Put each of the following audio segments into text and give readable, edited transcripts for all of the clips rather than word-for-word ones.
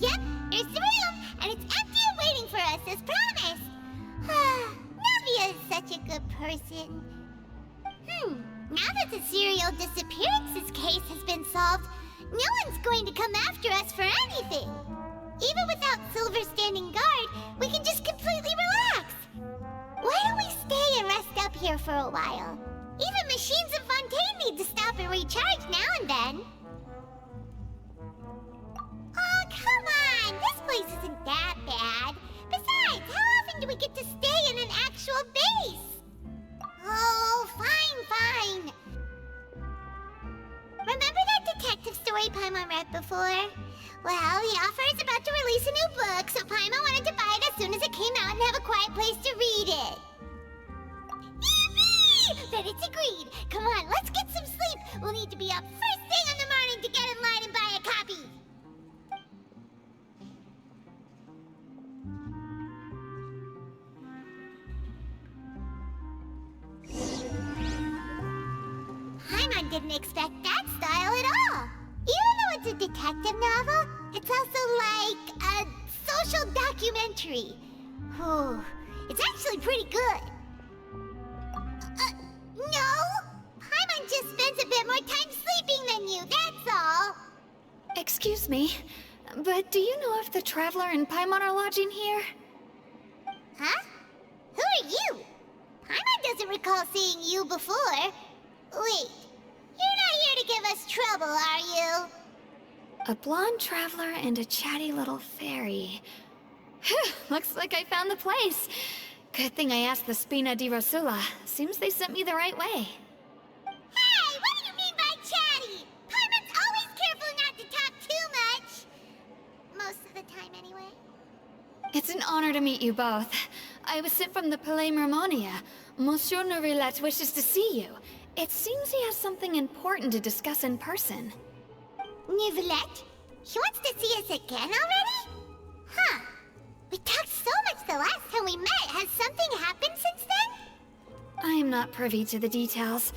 Yep, here's the room, and it's empty and waiting for us as promised. Navia is such a good person. Now that the serial disappearances case has been solved, no one's going to come after us for anything. Even without Silver standing guard, we can just completely relax. Why don't we stay and rest up here for a while? Even machines in Fontaine need to stop and recharge now and then. Oh, come on! This place isn't that bad. Besides, how often do we get to stay in an actual base? Oh, fine. Remember that detective story Paimon read before? Well, the author is about to release a new book, so Paimon wanted to buy it as soon as it came out and have a quiet place to read it. Yippee! Then it's agreed. Come on, let's get some sleep. We'll need to be up first thing in the morning to get in line and buy a copy. Paimon didn't expect that style at all. Even though it's a detective novel, it's also like a social documentary. Whew, it's actually pretty good. No! Paimon just spends a bit more time sleeping than you, that's all. Excuse me, but do you know if the Traveler and Paimon are lodging here? Huh? Who are you? Paimon doesn't recall seeing you before. Wait, you're not here to give us trouble, are you? A blonde traveler and a chatty little fairy. Phew, looks like I found the place. Good thing I asked the Spina di Rosula. Seems they sent me the right way. Hey, what do you mean by chatty? Paimon's always careful not to talk too much. Most of the time, anyway. It's an honor to meet you both. I was sent from the Palais Mermonia. Monsieur Nourilette wishes to see you. It seems he has something important to discuss in person. Nourilette? He wants to see us again already? Huh. We talked so much the last time we met. Has something happened since then? I am not privy to the details.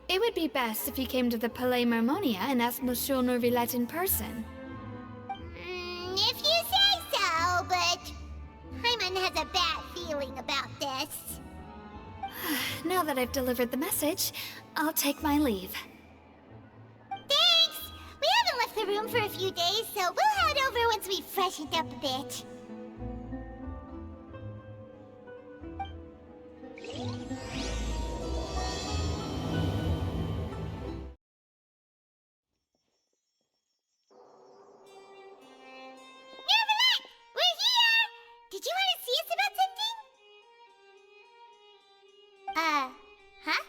It would be best if you came to the Palais Mermonia and asked Monsieur Nourilette in person. If you say so, but Paimon has a bad feeling about this. Now that I've delivered the message, I'll take my leave. Thanks! We haven't left the room for a few days, so we'll head over once we've freshened up a bit. Nourilette! We're here! Did you want to see us about something? Huh?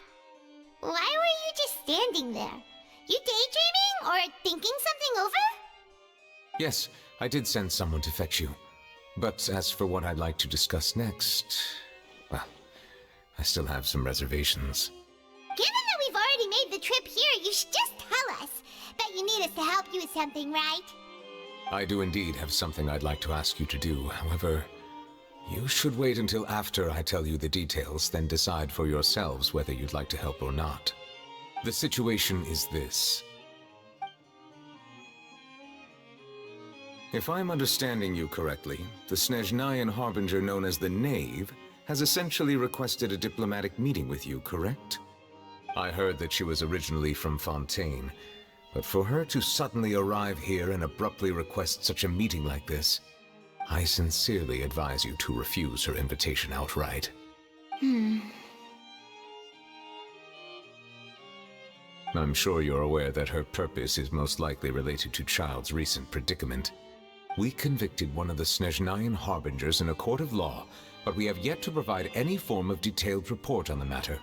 Why were you just standing there? You daydreaming or thinking something over? Yes, I did send someone to fetch you. But as for what I'd like to discuss next, well, I still have some reservations. Given that we've already made the trip here, you should just tell us. Bet you need us to help you with something, right? I do indeed have something I'd like to ask you to do. However, you should wait until after I tell you the details, then decide for yourselves whether you'd like to help or not. The situation is this. If I'm understanding you correctly, the Snezhnayan Harbinger known as the Knave has essentially requested a diplomatic meeting with you, correct? I heard that she was originally from Fontaine, but for her to suddenly arrive here and abruptly request such a meeting like this, I sincerely advise you to refuse her invitation outright. I'm sure you're aware that her purpose is most likely related to Child's recent predicament. We convicted one of the Snezhnayan Harbingers in a court of law, but we have yet to provide any form of detailed report on the matter.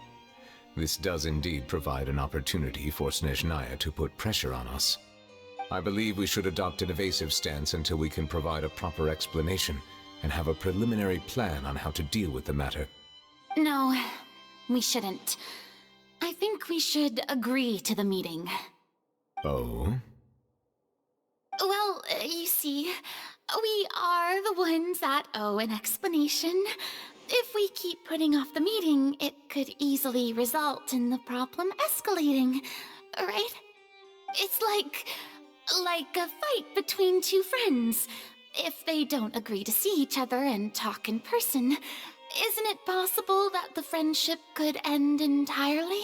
This does indeed provide an opportunity for Snezhnaya to put pressure on us. I believe we should adopt an evasive stance until we can provide a proper explanation and have a preliminary plan on how to deal with the matter. No, we shouldn't. I think we should agree to the meeting. Oh? Well, you see, we are the ones that owe an explanation. If we keep putting off the meeting, it could easily result in the problem escalating, right? It's like a fight between two friends. if they don't agree to see each other and talk in person, isn't it possible that the friendship could end entirely?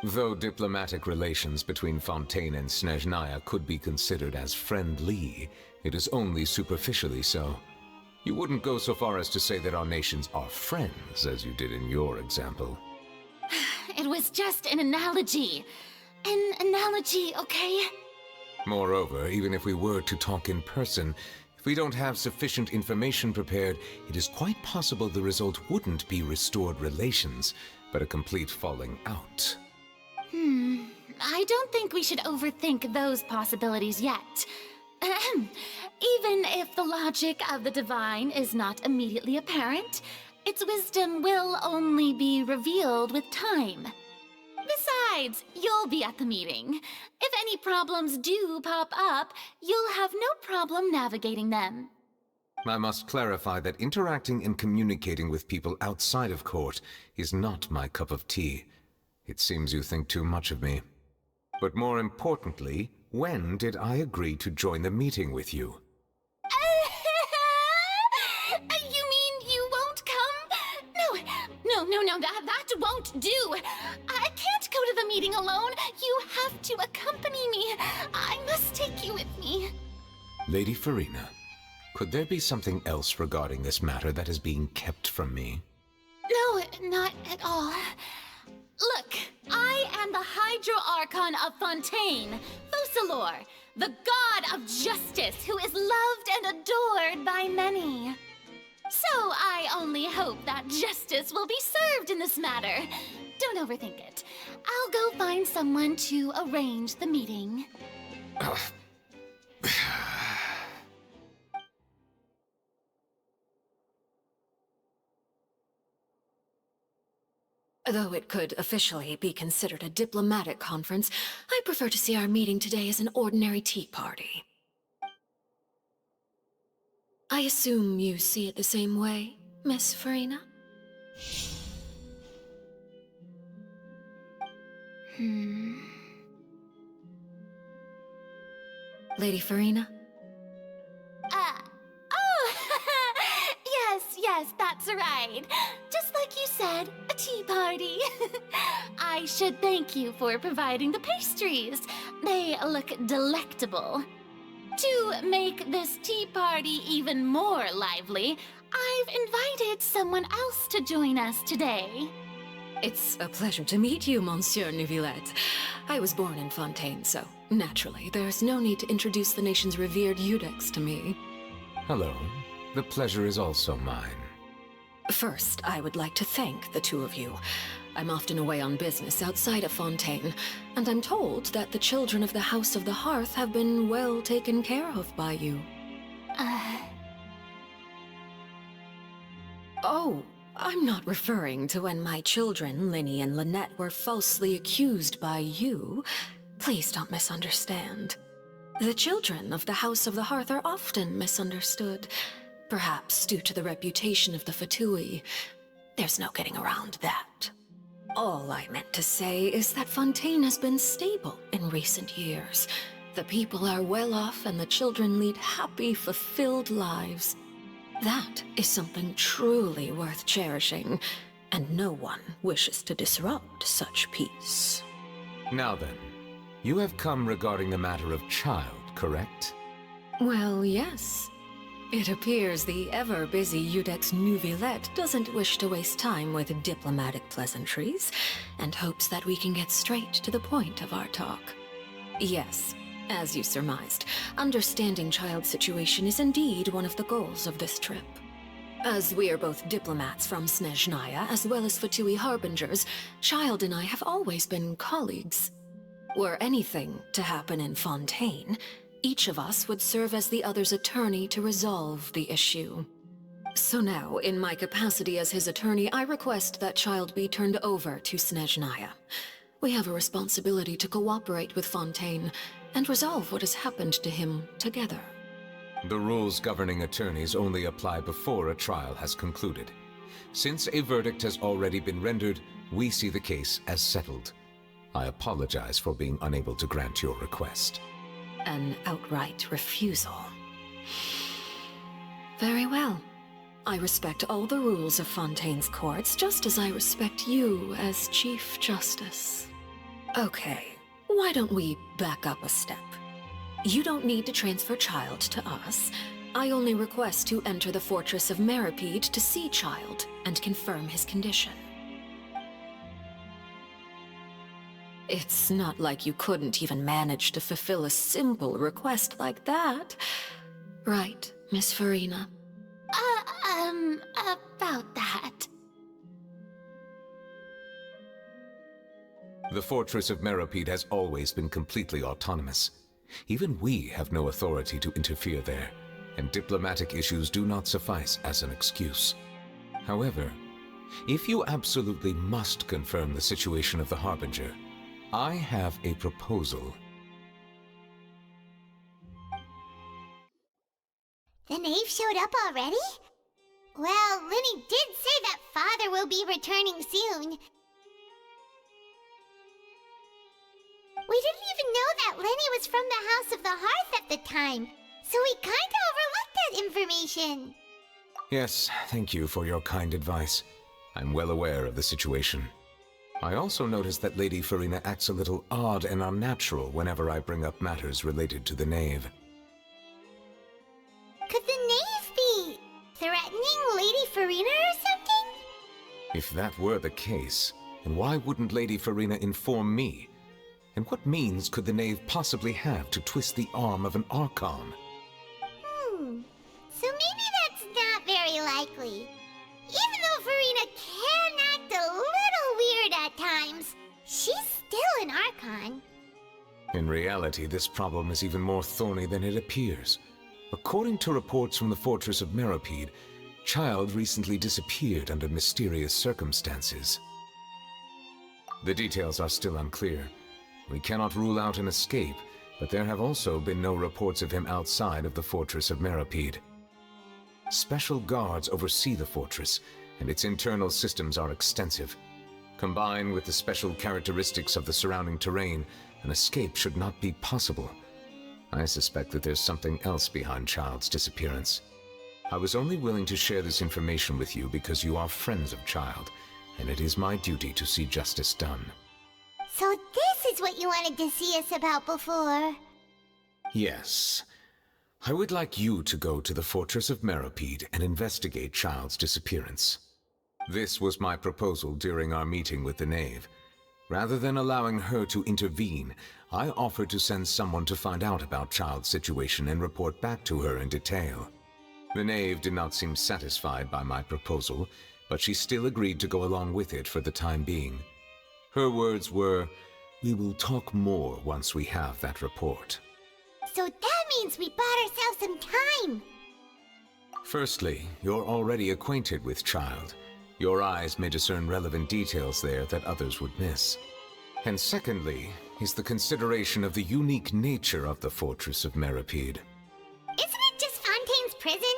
Though diplomatic relations between Fontaine and Snezhnaya could be considered as friendly, it is only superficially so. You wouldn't go so far as to say that our nations are friends, as you did in your example. It was just an analogy. An analogy, okay? Moreover, even if we were to talk in person, if we don't have sufficient information prepared, it is quite possible the result wouldn't be restored relations, but a complete falling out. I don't think we should overthink those possibilities yet. Even if the logic of the divine is not immediately apparent, its wisdom will only be revealed with time. Besides, you'll be at the meeting. If any problems do pop up, you'll have no problem navigating them. I must clarify that interacting and communicating with people outside of court is not my cup of tea. It seems you think too much of me. But more importantly, when did I agree to join the meeting with you? You mean you won't come? No, that won't do. I can't go to the meeting alone. You have to accompany me. I must take you with me. Lady Farina, could there be something else regarding this matter that is being kept from me? No, not at all. Look, I am the Hydro-Archon of Fontaine, Focalor, the god of justice who is loved and adored by many. So I only hope that justice will be served in this matter. Don't overthink it. I'll go find someone to arrange the meeting. Though it could officially be considered a diplomatic conference, I prefer to see our meeting today as an ordinary tea party. I assume you see it the same way, Miss Farina? Lady Farina? Yes, that's right. Just like you said, a tea party. I should thank you for providing the pastries. They look delectable. To make this tea party even more lively, I've invited someone else to join us today. It's a pleasure to meet you, Monsieur Neuvillette. I was born in Fontaine, so naturally, there's no need to introduce the nation's revered Eudex to me. Hello. The pleasure is also mine. First, I would like to thank the two of you. I'm often away on business outside of Fontaine, and I'm told that the children of the House of the Hearth have been well taken care of by you. Oh, I'm not referring to when my children, Linny and Lynette, were falsely accused by you. Please don't misunderstand. The children of the House of the Hearth are often misunderstood. Perhaps due to the reputation of the Fatui. There's no getting around that. All I meant to say is that Fontaine has been stable in recent years. The people are well off and the children lead happy, fulfilled lives. That is something truly worth cherishing, and no one wishes to disrupt such peace. Now then, you have come regarding the matter of child, correct? Well, yes. It appears the ever-busy Eudex Neuvillette doesn't wish to waste time with diplomatic pleasantries, and hopes that we can get straight to the point of our talk. Yes, as you surmised, understanding child's situation is indeed one of the goals of this trip. As we are both diplomats from Snezhnaya, as well as Fatui harbingers, Child and I have always been colleagues. Were anything to happen in Fontaine, each of us would serve as the other's attorney to resolve the issue. So now, in my capacity as his attorney, I request that Child be turned over to Snezhnaya. We have a responsibility to cooperate with Fontaine and resolve what has happened to him together. The rules governing attorneys only apply before a trial has concluded. Since a verdict has already been rendered, we see the case as settled. I apologize for being unable to grant your request. An outright refusal. Very well. I respect all the rules of Fontaine's courts, just as I respect you as Chief Justice. Okay, why don't we back up a step? You don't need to transfer Child to us. I only request to enter the Fortress of Meripede to see Child and confirm his condition. It's not like you couldn't even manage to fulfill a simple request like that. Right, Miss Farina? About that. The Fortress of Meripede has always been completely autonomous. Even we have no authority to interfere there, and diplomatic issues do not suffice as an excuse. However, if you absolutely must confirm the situation of the Harbinger, I have a proposal. The knave showed up already? Well, Linny did say that Father will be returning soon. We didn't even know that Lenny was from the House of the Hearth at the time, so we kinda overlooked that information. Yes, thank you for your kind advice. I'm well aware of the situation. I also noticed that Lady Farina acts a little odd and unnatural whenever I bring up matters related to the knave. Could the knave be threatening Lady Farina or something? If that were the case, then why wouldn't Lady Farina inform me? And what means could the knave possibly have to twist the arm of an Archon? So maybe that's not very likely. Even though Farina can act a little weird at times, she's still an Archon. In reality, this problem is even more thorny than it appears. According to reports from the Fortress of Meripede, Child recently disappeared under mysterious circumstances. The details are still unclear. We cannot rule out an escape, but there have also been no reports of him outside of the Fortress of Meripede. Special guards oversee the fortress, and its internal systems are extensive. Combined with the special characteristics of the surrounding terrain, an escape should not be possible. I suspect that there's something else behind Child's disappearance. I was only willing to share this information with you because you are friends of Child, and it is my duty to see justice done. So this is what you wanted to see us about before. Yes. I would like you to go to the Fortress of Meripede and investigate Child's disappearance. This was my proposal during our meeting with the knave. Rather than allowing her to intervene, I offered to send someone to find out about Child's situation and report back to her in detail. The knave did not seem satisfied by my proposal, but she still agreed to go along with it for the time being. Her words were, "We will talk more once we have that report." So that means we bought ourselves some time. Firstly, you're already acquainted with Child. Your eyes may discern relevant details there that others would miss. And secondly, is the consideration of the unique nature of the Fortress of Meripede. Isn't it just Fontaine's prison?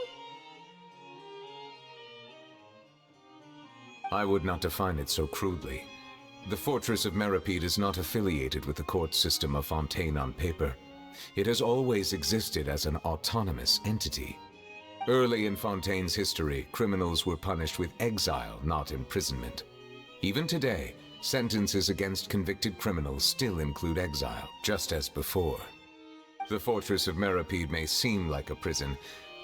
I would not define it so crudely. The Fortress of Meripede is not affiliated with the court system of Fontaine on paper. It has always existed as an autonomous entity. Early in Fontaine's history, criminals were punished with exile, not imprisonment. Even today, sentences against convicted criminals still include exile, just as before. The Fortress of Meripede may seem like a prison,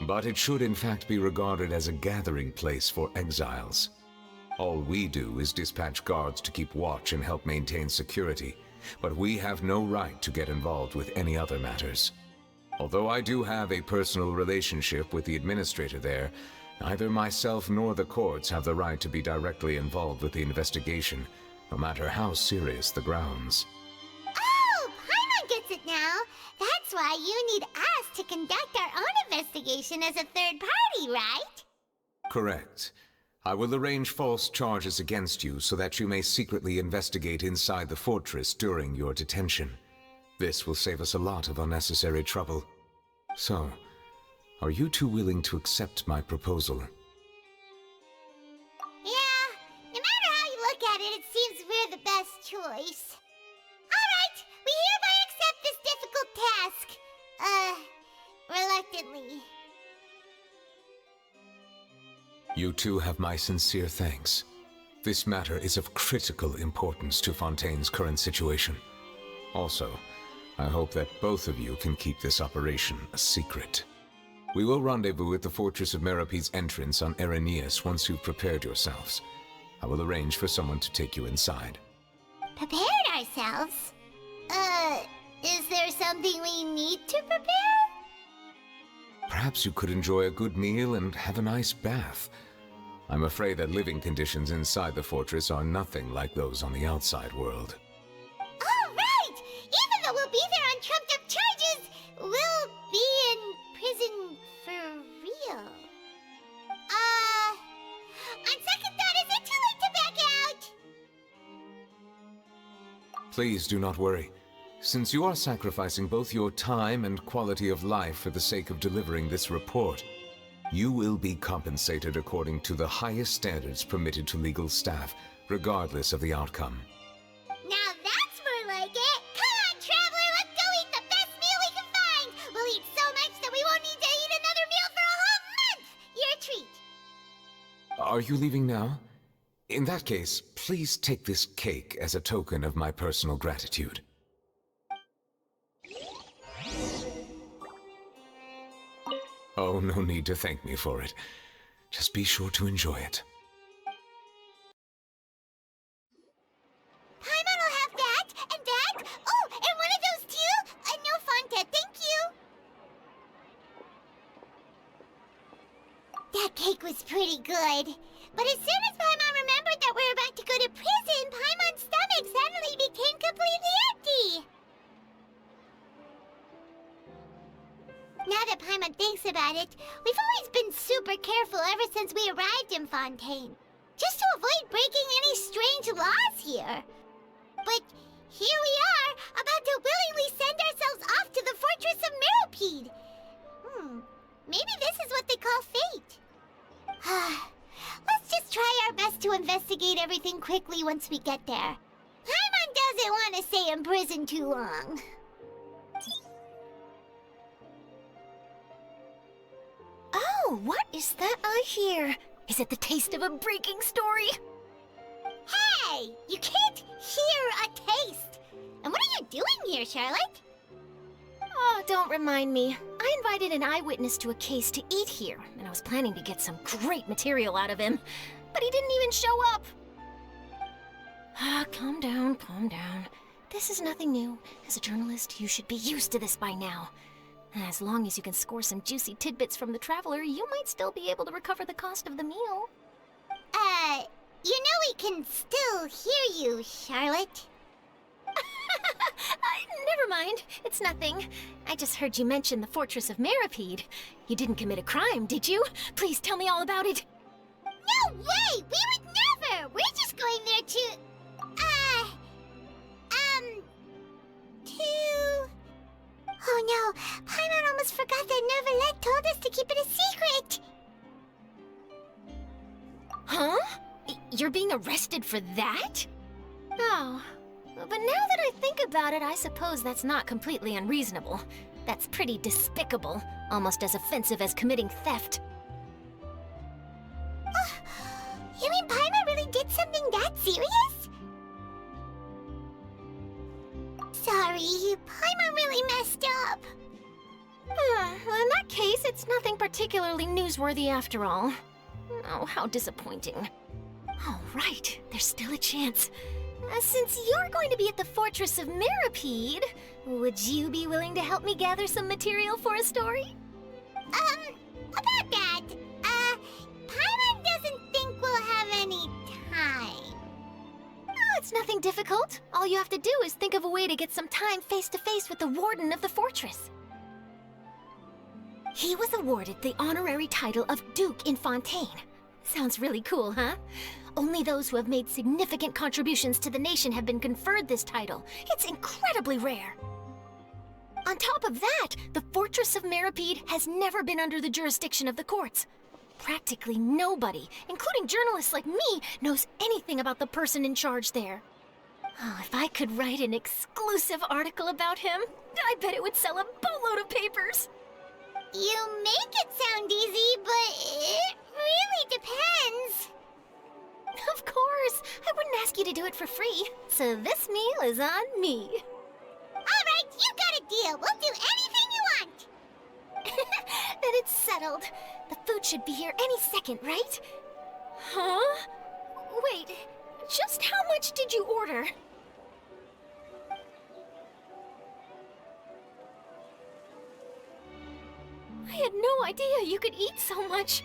but it should in fact be regarded as a gathering place for exiles. All we do is dispatch guards to keep watch and help maintain security, but we have no right to get involved with any other matters. Although I do have a personal relationship with the administrator there, neither myself nor the courts have the right to be directly involved with the investigation, no matter how serious the grounds. Oh, Paimon gets it now. That's why you need us to conduct our own investigation as a third party, right? Correct. I will arrange false charges against you so that you may secretly investigate inside the fortress during your detention. This will save us a lot of unnecessary trouble. So, are you two willing to accept my proposal? Yeah, no matter how you look at it, it seems we're the best choice. Alright, we hereby accept this difficult task. Reluctantly. You too have my sincere thanks. This matter is of critical importance to Fontaine's current situation. Also, I hope that both of you can keep this operation a secret. We will rendezvous at the Fortress of Merope's entrance on Erinius once you've prepared yourselves. I will arrange for someone to take you inside. Prepared ourselves? Is there something we need to prepare? Perhaps you could enjoy a good meal and have a nice bath. I'm afraid that living conditions inside the fortress are nothing like those on the outside world. All right! Even though we'll be there on trumped-up charges, we'll be in prison for real. On second thought, is it too late to back out? Please do not worry. Since you are sacrificing both your time and quality of life for the sake of delivering this report, you will be compensated according to the highest standards permitted to legal staff, regardless of the outcome. Now that's more like it! Come on, Traveler, let's go eat the best meal we can find! We'll eat so much that we won't need to eat another meal for a whole month! You're a treat! Are you leaving now? In that case, please take this cake as a token of my personal gratitude. Oh, no need to thank me for it. Just be sure to enjoy it. Paimon will have that, and that. Oh, and one of those too? No, Fontaine, thank you. That cake was pretty good. But as soon as Paimon remembered that we're about to go to prison, Paimon's stomach suddenly became completely empty. Now that Paimon thinks about it, we've always been super careful ever since we arrived in Fontaine. Just to avoid breaking any strange laws here. But here we are, about to willingly send ourselves off to the Fortress of Meropide. Maybe this is what they call fate. Let's just try our best to investigate everything quickly once we get there. Paimon doesn't want to stay in prison too long. Oh, what is that I hear? Is it the taste of a breaking story? Hey! You can't hear a taste! And what are you doing here, Charlotte? Oh, don't remind me. I invited an eyewitness to a case to eat here, and I was planning to get some great material out of him, but he didn't even show up. Calm down, calm down. This is nothing new. As a journalist, you should be used to this by now. As long as you can score some juicy tidbits from the Traveler, you might still be able to recover the cost of the meal. You know we can still hear you, Charlotte. Never mind. It's nothing. I just heard you mention the Fortress of Meropide. You didn't commit a crime, did you? Please tell me all about it. No way! We would never! We're just going there to... Oh no, Paimon almost forgot that Neuvillette told us to keep it a secret! Huh? You're being arrested for that? Oh, but now that I think about it, I suppose that's not completely unreasonable. That's pretty despicable, almost as offensive as committing theft. You mean Paimon really did something that serious? Sorry, Paimon really messed up. Well, in that case, it's nothing particularly newsworthy after all. Oh, how disappointing. All right, there's still a chance. Since you're going to be at the Fortress of Meropide, would you be willing to help me gather some material for a story? About that, Paimon doesn't think we'll have any time. Oh, it's nothing difficult. All you have to do is think of a way to get some time face-to-face with the Warden of the Fortress. He was awarded the honorary title of Duke in Fontaine. Sounds really cool, huh? Only those who have made significant contributions to the nation have been conferred this title. It's incredibly rare. On top of that, the Fortress of Meropide has never been under the jurisdiction of the courts. Practically nobody, including journalists like me, knows anything about the person in charge there. Oh, if I could write an exclusive article about him, I bet it would sell a boatload of papers. You make it sound easy, but it really depends. Of course! I wouldn't ask you to do it for free. So this meal is on me. Alright, you got a deal. We'll do anything you want. Then it's settled. The food should be here any second, right? Huh? Wait, just how much did you order? I had no idea you could eat so much.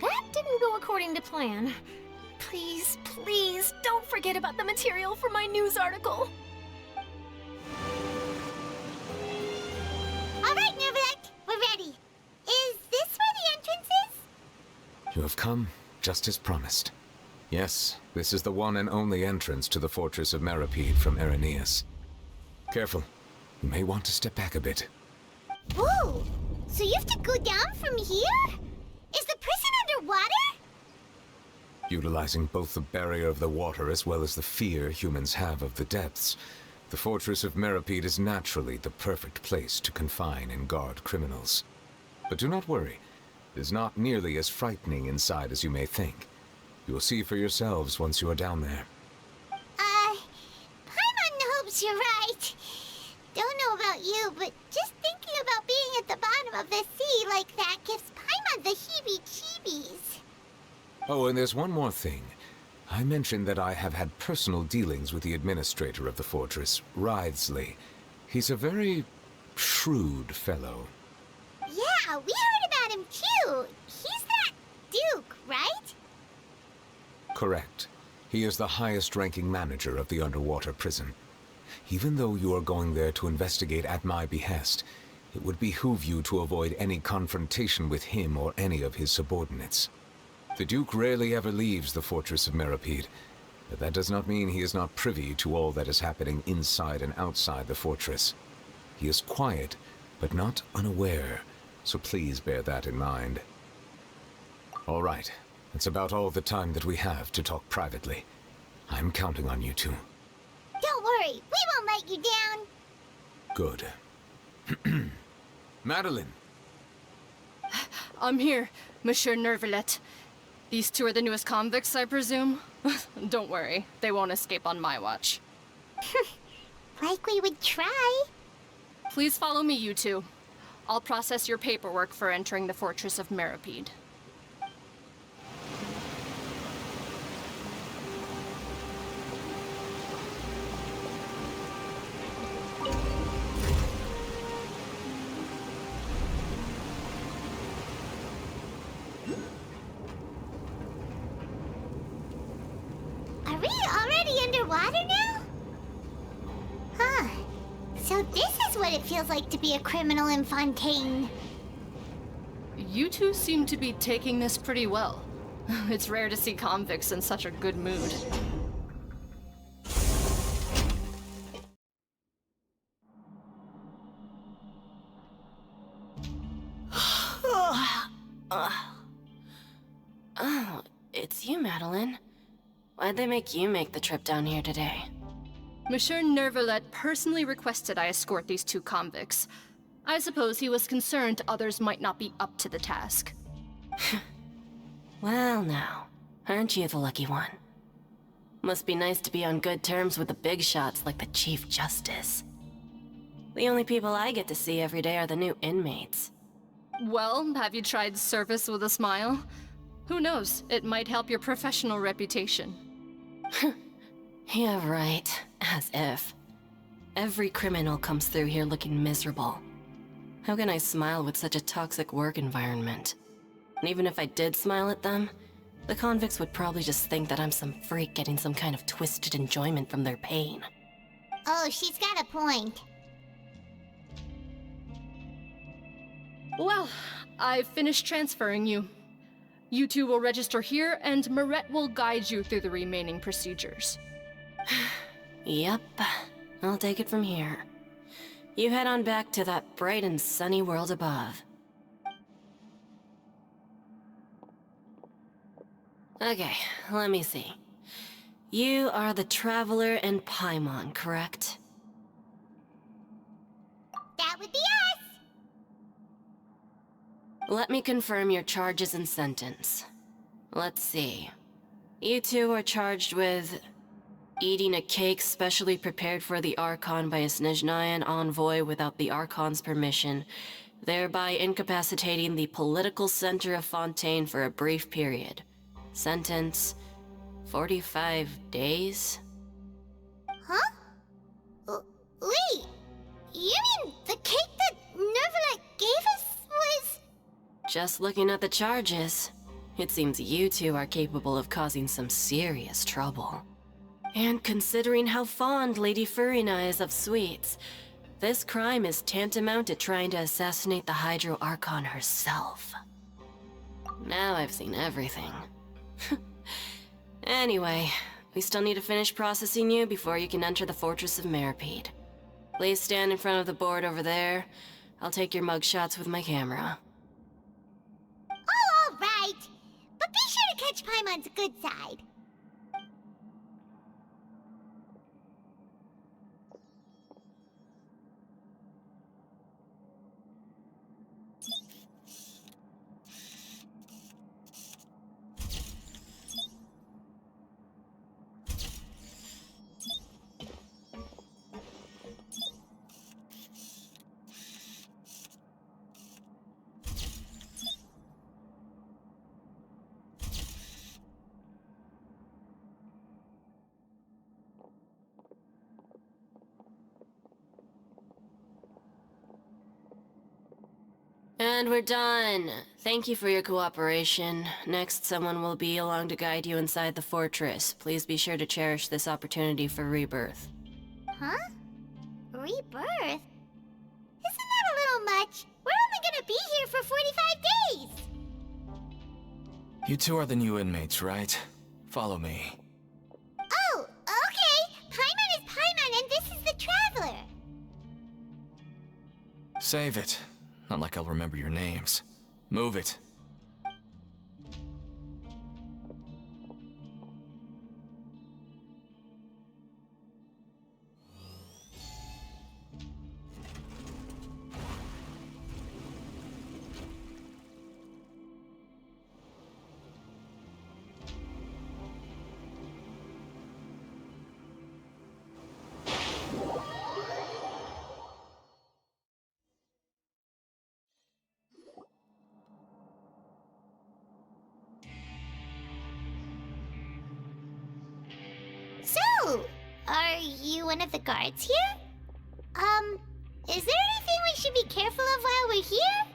That didn't go according to plan. Please, please, don't forget about the material for my news article. Alright, Nervalect, we're ready. Is this where the entrance is? You have come, just as promised. Yes, this is the one and only entrance to the fortress of Meripede from Irenaeus. Careful. You may want to step back a bit. Whoa! So you have to go down from here? Is the prison underwater? Utilizing both the barrier of the water as well as the fear humans have of the depths, the fortress of Meripede is naturally the perfect place to confine and guard criminals. But do not worry. It is not nearly as frightening inside as you may think. You will see for yourselves once you are down there. Paimon hopes you're right. Don't know about you, but just thinking about being at the bottom of the sea like that gives Paimon the heebie-jeebies. Oh, and there's one more thing. I mentioned that I have had personal dealings with the administrator of the fortress, Writhsley. He's a very shrewd fellow. Yeah, we heard about him too. He's that Duke, right? Correct. He is the highest-ranking manager of the underwater prison. Even though you are going there to investigate at my behest, it would behoove you to avoid any confrontation with him or any of his subordinates. The Duke rarely ever leaves the fortress of Meripede, but that does not mean he is not privy to all that is happening inside and outside the fortress. He is quiet, but not unaware, so please bear that in mind. All right, that's about all the time that we have to talk privately. I'm counting on you two. Don't worry, we won't let you down. Good. Madeline! I'm here, Monsieur Nervalette. These two are the newest convicts, I presume? Don't worry, they won't escape on my watch. Like we would try. Please follow me, you two. I'll process your paperwork for entering the Fortress of Meripede. Are we already underwater now? Huh. So this is what it feels like to be a criminal in Fontaine. You two seem to be taking this pretty well. It's rare to see convicts in such a good mood. Oh, it's you, Madeline. Why'd they make you make the trip down here today? Monsieur Nervalette personally requested I escort these two convicts. I suppose he was concerned others might not be up to the task. Well now, aren't you the lucky one? Must be nice to be on good terms with the big shots like the Chief Justice. The only people I get to see every day are the new inmates. Well, have you tried service with a smile? Who knows, it might help your professional reputation. Yeah, right. As if. Every criminal comes through here looking miserable. How can I smile with such a toxic work environment? And even if I did smile at them, the convicts would probably just think that I'm some freak getting some kind of twisted enjoyment from their pain. Oh, she's got a point. Well, I've finished transferring you. You two will register here, and Marette will guide you through the remaining procedures. Yep, I'll take it from here. You head on back to that bright and sunny world above. Okay, let me see. You are the Traveler and Paimon, correct? That would be us. Let me confirm your charges and sentence. Let's see. You two are charged with eating a cake specially prepared for the Archon by a Snezhnayan envoy without the Archon's permission, thereby incapacitating the political center of Fontaine for a brief period. Sentence: 45 days? Huh? Wait, you mean the cake that Nervalet gave us was... Just looking at the charges, it seems you two are capable of causing some serious trouble. And considering how fond Lady Furina is of sweets, this crime is tantamount to trying to assassinate the Hydro Archon herself. Now I've seen everything. Anyway, we still need to finish processing you before you can enter the Fortress of Meripede. Please stand in front of the board over there. I'll take your mugshots with my camera. Oh, all right. But be sure to catch Paimon's good side. And we're done. Thank you for your cooperation. Next, someone will be along to guide you inside the fortress. Please be sure to cherish this opportunity for rebirth. Huh? Rebirth? Isn't that a little much? We're only gonna be here for 45 days! You two are the new inmates, right? Follow me. Oh, okay! Paimon is Paimon and this is the Traveler! Save it. Not like I'll remember your names. Move it. So, are you one of the guards here? Is there anything we should be careful of while we're here?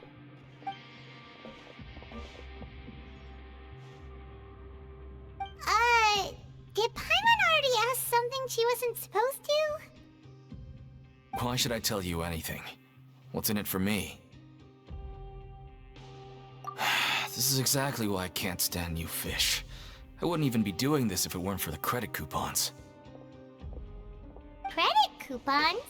Did Paimon already ask something she wasn't supposed to? Why should I tell you anything? What's in it for me? This is exactly why I can't stand you fish. I wouldn't even be doing this if it weren't for the credit coupons. Credit coupons?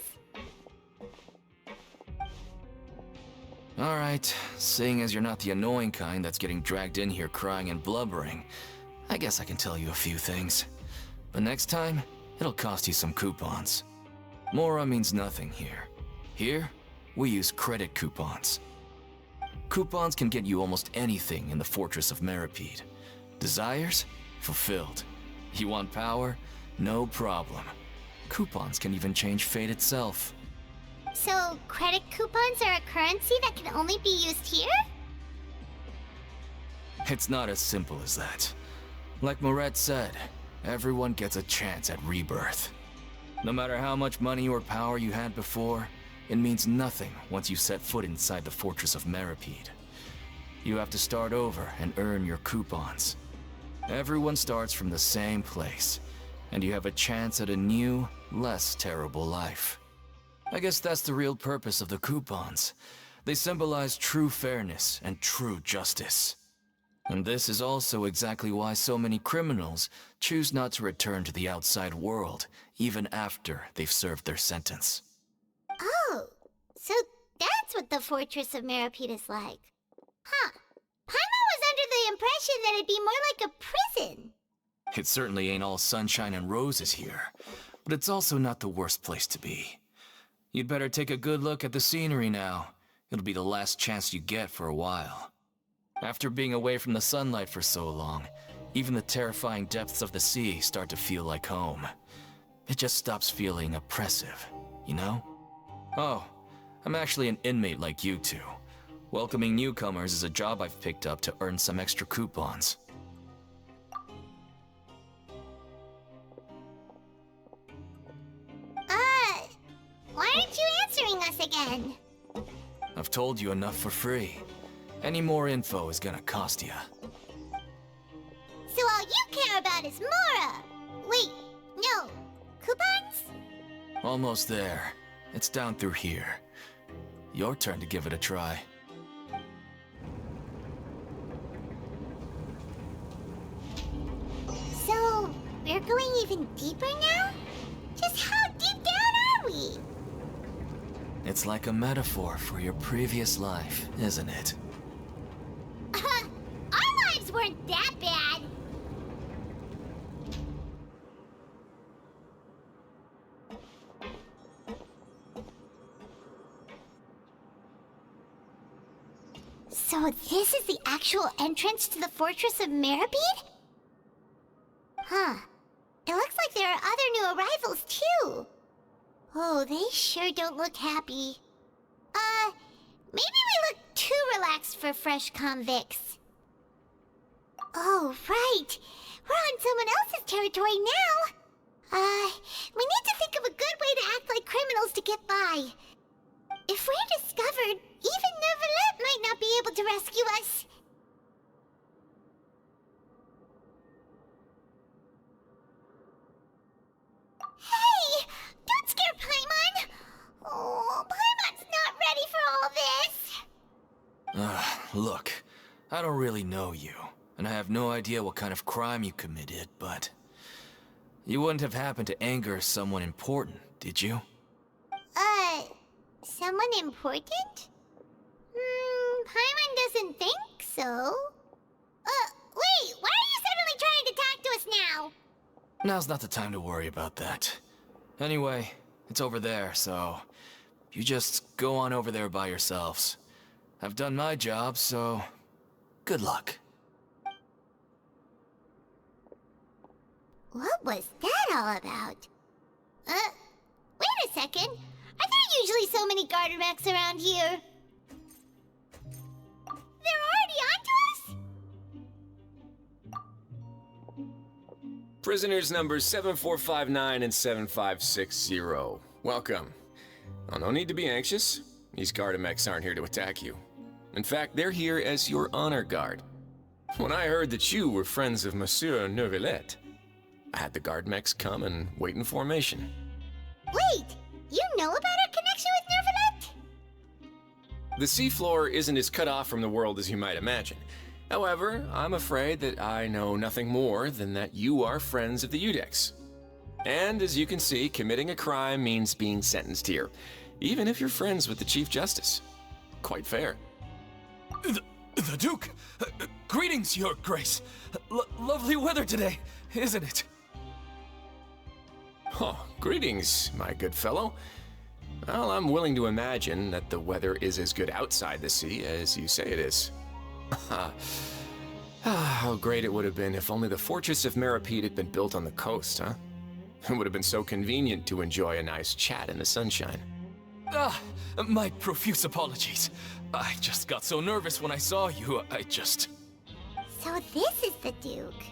Alright, seeing as you're not the annoying kind that's getting dragged in here crying and blubbering, I guess I can tell you a few things. But next time, it'll cost you some coupons. Mora means nothing here. Here, we use credit coupons. Coupons can get you almost anything in the Fortress of Meripede. Desires? Fulfilled. You want power? No problem. Coupons can even change fate itself. So, credit coupons are a currency that can only be used here? It's not as simple as that. Like Moret said, everyone gets a chance at rebirth. No matter how much money or power you had before, it means nothing once you set foot inside the Fortress of Meripede. You have to start over and earn your coupons. Everyone starts from the same place, and you have a chance at a new, less terrible life. I guess that's the real purpose of the coupons. They symbolize true fairness and true justice. And this is also exactly why so many criminals choose not to return to the outside world, even after they've served their sentence. Oh, so that's what the Fortress of Meripede is like. Huh. Paimon was under the impression that it'd be more like a prison. It certainly ain't all sunshine and roses here, but it's also not the worst place to be. You'd better take a good look at the scenery now. It'll be the last chance you get for a while. After being away from the sunlight for so long, even the terrifying depths of the sea start to feel like home. It just stops feeling oppressive, you know? Oh, I'm actually an inmate like you two. Welcoming newcomers is a job I've picked up to earn some extra coupons. Why aren't you answering us again? I've told you enough for free. Any more info is gonna cost you. So all you care about is Mora! Wait, no. Coupons? Almost there. It's down through here. Your turn to give it a try. So, we're going even deeper now? Just how deep down are we? It's like a metaphor for your previous life, isn't it? Our lives weren't that bad. So this is the actual entrance to the Fortress of Meribed? Huh. It looks like there are other new arrivals, too. Oh, they sure don't look happy. Maybe we look too relaxed for fresh convicts. Oh, right. We're on someone else's territory now. We need to think of a good way to act like criminals to get by. If we're discovered, even Neuvillette might not be able to rescue us. Hey! Don't scare Paimon! Oh, Paimon's not ready for all this! Look, I don't really know you, and I have no idea what kind of crime you committed, but... You wouldn't have happened to anger someone important, did you? Someone important? Paimon doesn't think so. Wait, why are you suddenly trying to talk to us now? Now's not the time to worry about that. Anyway, it's over there, so... You just go on over there by yourselves. I've done my job, so... Good luck. What was that all about? Wait a second. Are there usually so many garter mechs around here? They're already onto us? Prisoners numbers 7459 and 7560. Welcome. Oh, no need to be anxious. These Gardamex aren't here to attack you. In fact, they're here as your honor guard. When I heard that you were friends of Monsieur Neuvillette, I had the Gardamex come and wait in formation. Wait, you know about our connection with Neuvillette? The seafloor isn't as cut off from the world as you might imagine. However, I'm afraid that I know nothing more than that you are friends of the Udex. And as you can see, committing a crime means being sentenced here, even if you're friends with the Chief Justice. Quite fair. The Duke! Greetings, Your Grace! Lovely weather today, isn't it? Oh, greetings, my good fellow. Well, I'm willing to imagine that the weather is as good outside the sea as you say it is. How great it would have been if only the Fortress of Meribed had been built on the coast, huh? It would have been so convenient to enjoy a nice chat in the sunshine. My profuse apologies. I just got so nervous when I saw you, So this is the Duke.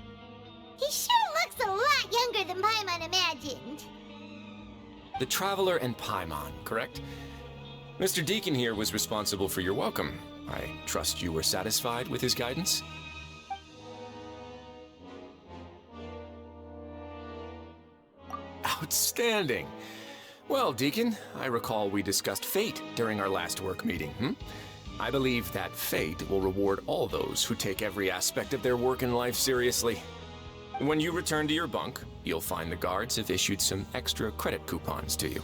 He sure looks a lot younger than Paimon imagined. The Traveler and Paimon, correct? Mr. Deacon here was responsible for your welcome. I trust you were satisfied with his guidance? Outstanding. Well, Deacon, I recall we discussed fate during our last work meeting, I believe that fate will reward all those who take every aspect of their work in life seriously. When you return to your bunk, you'll find the guards have issued some extra credit coupons to you.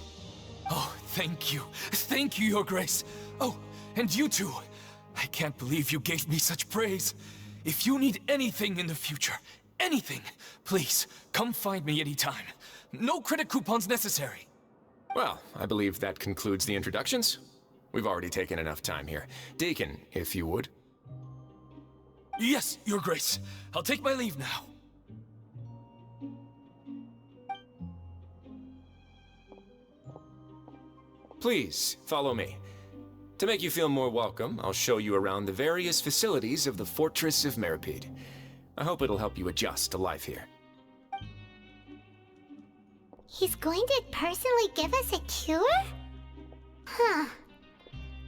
Oh, thank you. Thank you, Your Grace. Oh, and you too. I can't believe you gave me such praise. If you need anything in the future, anything, please, come find me anytime. No credit coupons necessary. Well, I believe that concludes the introductions. We've already taken enough time here. Deacon, if you would. Yes, Your Grace. I'll take my leave now. Please, follow me. To make you feel more welcome, I'll show you around the various facilities of the Fortress of Meripede. I hope it'll help you adjust to life here. He's going to personally give us a cure? Huh.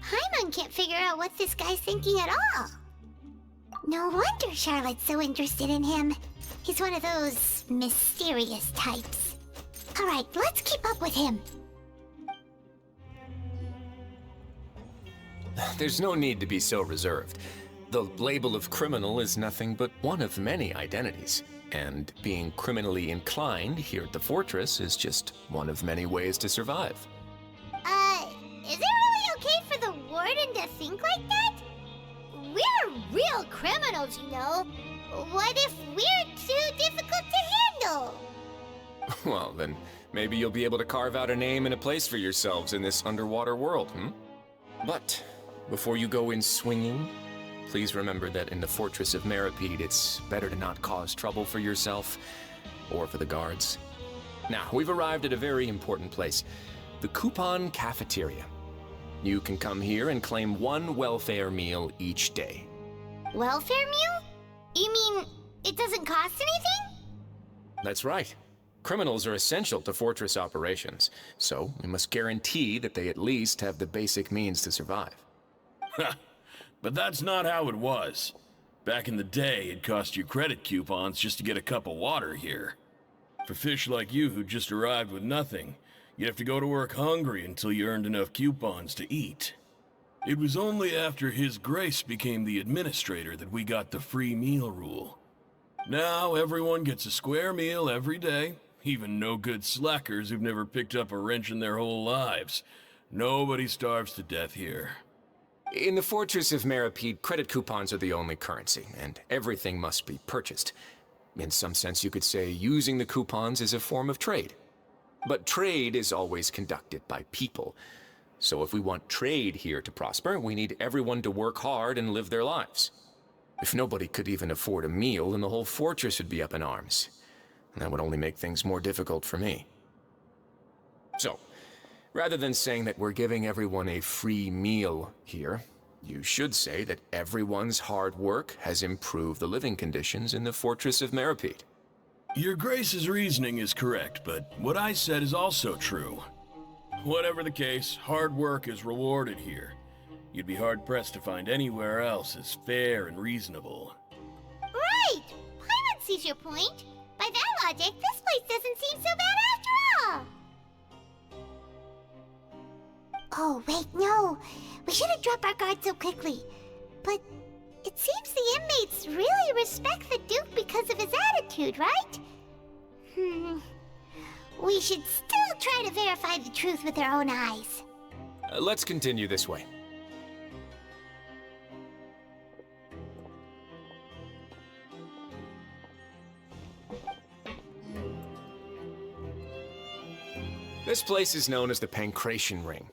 Paimon can't figure out what this guy's thinking at all. No wonder Charlotte's so interested in him. He's one of those mysterious types. Alright, let's keep up with him. There's no need to be so reserved. The label of criminal is nothing but one of many identities. And being criminally inclined here at the Fortress is just one of many ways to survive. Is it really okay for the Warden to think like that? We're real criminals, you know. What if we're too difficult to handle? Well, then maybe you'll be able to carve out a name and a place for yourselves in this underwater world, But before you go in swinging, please remember that in the Fortress of Meripede, it's better to not cause trouble for yourself or for the guards. Now, we've arrived at a very important place, the Coupon Cafeteria. You can come here and claim one welfare meal each day. Welfare meal? You mean it doesn't cost anything? That's right. Criminals are essential to Fortress operations, so we must guarantee that they at least have the basic means to survive. But that's not how it was. Back in the day, it cost you credit coupons just to get a cup of water here. For fish like you who just arrived with nothing, you'd have to go to work hungry until you earned enough coupons to eat. It was only after His Grace became the administrator that we got the free meal rule. Now everyone gets a square meal every day, even no-good slackers who've never picked up a wrench in their whole lives. Nobody starves to death here. In the Fortress of Meripede, credit coupons are the only currency, and everything must be purchased. In some sense, you could say using the coupons is a form of trade. But trade is always conducted by people. So if we want trade here to prosper, we need everyone to work hard and live their lives. If nobody could even afford a meal, then the whole fortress would be up in arms. And that would only make things more difficult for me. So, rather than saying that we're giving everyone a free meal here, you should say that everyone's hard work has improved the living conditions in the Fortress of Meripede. Your Grace's reasoning is correct, but what I said is also true. Whatever the case, hard work is rewarded here. You'd be hard-pressed to find anywhere else as fair and reasonable. Right! Paimon sees your point. By that logic, this place doesn't seem so bad after all. Oh, wait, no. We shouldn't drop our guard so quickly. But it seems the inmates really respect the Duke because of his attitude, right? We should still try to verify the truth with our own eyes. Let's continue this way. This place is known as the Pancration Ring.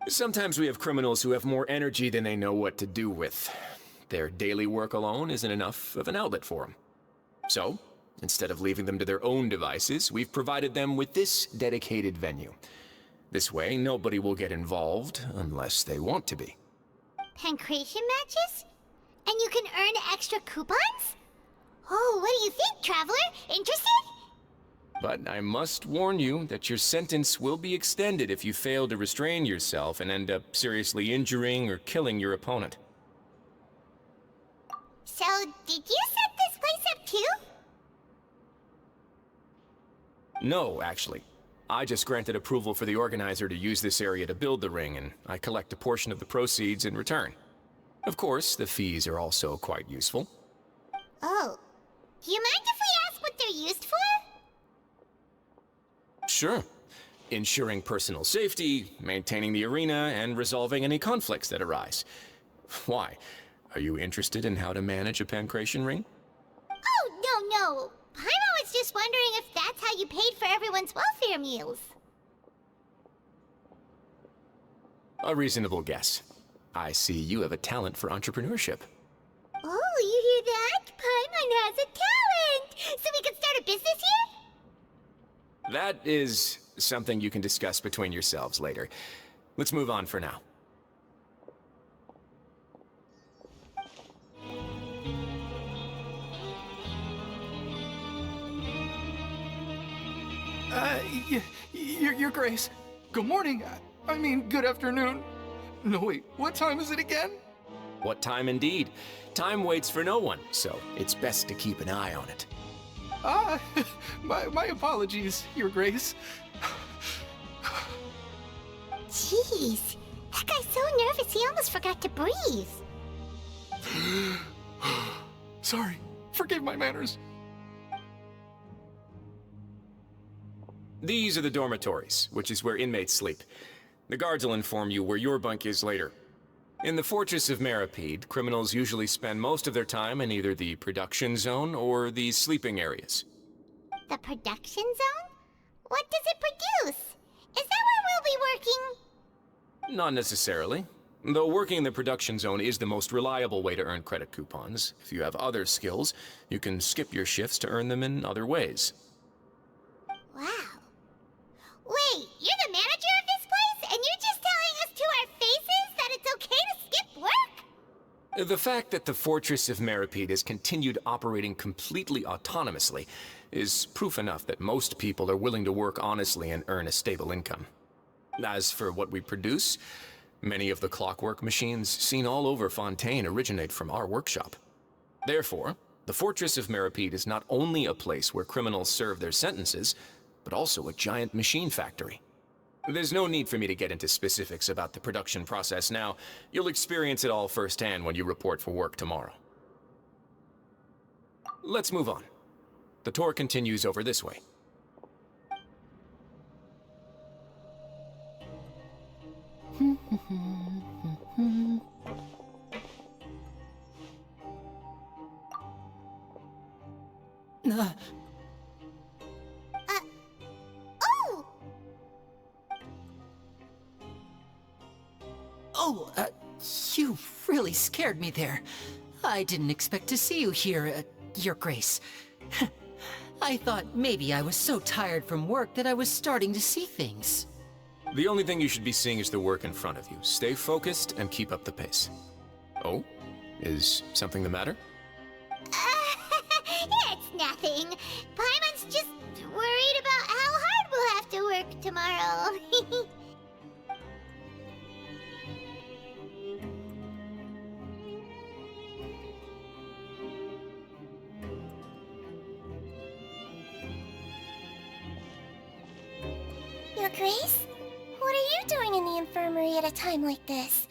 Sometimes we have criminals who have more energy than they know what to do with. Their daily work alone isn't enough of an outlet for them. So, instead of leaving them to their own devices, we've provided them with this dedicated venue. This way, nobody will get involved unless they want to be. Pancration matches? And you can earn extra coupons? Oh, what do you think, Traveler? Interested? But I must warn you that your sentence will be extended if you fail to restrain yourself and end up seriously injuring or killing your opponent. So, did you set this place up too? No, actually. I just granted approval for the organizer to use this area to build the ring, and I collect a portion of the proceeds in return. Of course, the fees are also quite useful. Oh. Do you mind if we ask what they're used for? Sure. Ensuring personal safety, maintaining the arena, and resolving any conflicts that arise. Why? Are you interested in how to manage a pancration ring? Oh, no. Paimon was just wondering if that's how you paid for everyone's welfare meals. A reasonable guess. I see you have a talent for entrepreneurship. Oh, you hear that? Paimon has a talent! So we can start a business here? That is something you can discuss between yourselves later. Let's move on for now. Your Grace. Good morning. I mean, good afternoon. No, wait, what time is it again? What time indeed? Time waits for no one, so it's best to keep an eye on it. My apologies, Your Grace. Jeez, that guy's so nervous he almost forgot to breathe. Sorry, forgive my manners. These are the dormitories, which is where inmates sleep. The guards will inform you where your bunk is later. In the Fortress of Meripede, criminals usually spend most of their time in either the production zone or the sleeping areas. The production zone? What does it produce? Is that where we'll be working? Not necessarily. Though working in the production zone is the most reliable way to earn credit coupons, if you have other skills, you can skip your shifts to earn them in other ways. Wow. Wait, you're the manager of this place, and you're just telling us to our faces that it's okay to skip work? The fact that the Fortress of Meripede has continued operating completely autonomously is proof enough that most people are willing to work honestly and earn a stable income. As for what we produce, many of the clockwork machines seen all over Fontaine originate from our workshop. Therefore, the Fortress of Meripede is not only a place where criminals serve their sentences, but also a giant machine factory. There's no need for me to get into specifics about the production process now. You'll experience it all firsthand when you report for work tomorrow. Let's move on. The tour continues over this way. Oh! You really scared me there. I didn't expect to see you here, Your Grace. I thought maybe I was so tired from work that I was starting to see things. The only thing you should be seeing is the work in front of you. Stay focused and keep up the pace. Oh? Is something the matter? It's nothing. Paimon's just worried about how hard we'll have to work tomorrow. Your Grace? What are you doing in the infirmary at a time like this?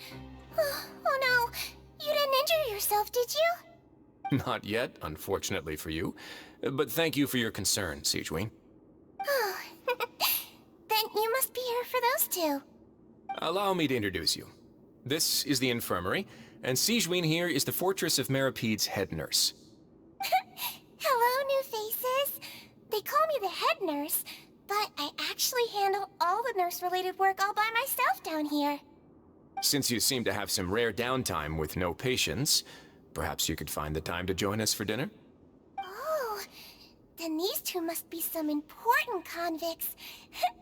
Oh no, you didn't injure yourself, did you? Not yet, unfortunately for you. But thank you for your concern, Sigewin. Oh, then you must be here for those two. Allow me to introduce you. This is the infirmary, and Sigewin here is the Fortress of Meripede's head nurse. Hello, new faces. They call me the head nurse, but I actually handle all the nurse-related work all by myself down here. Since you seem to have some rare downtime with no patients, perhaps you could find the time to join us for dinner? Oh, then these two must be some important convicts.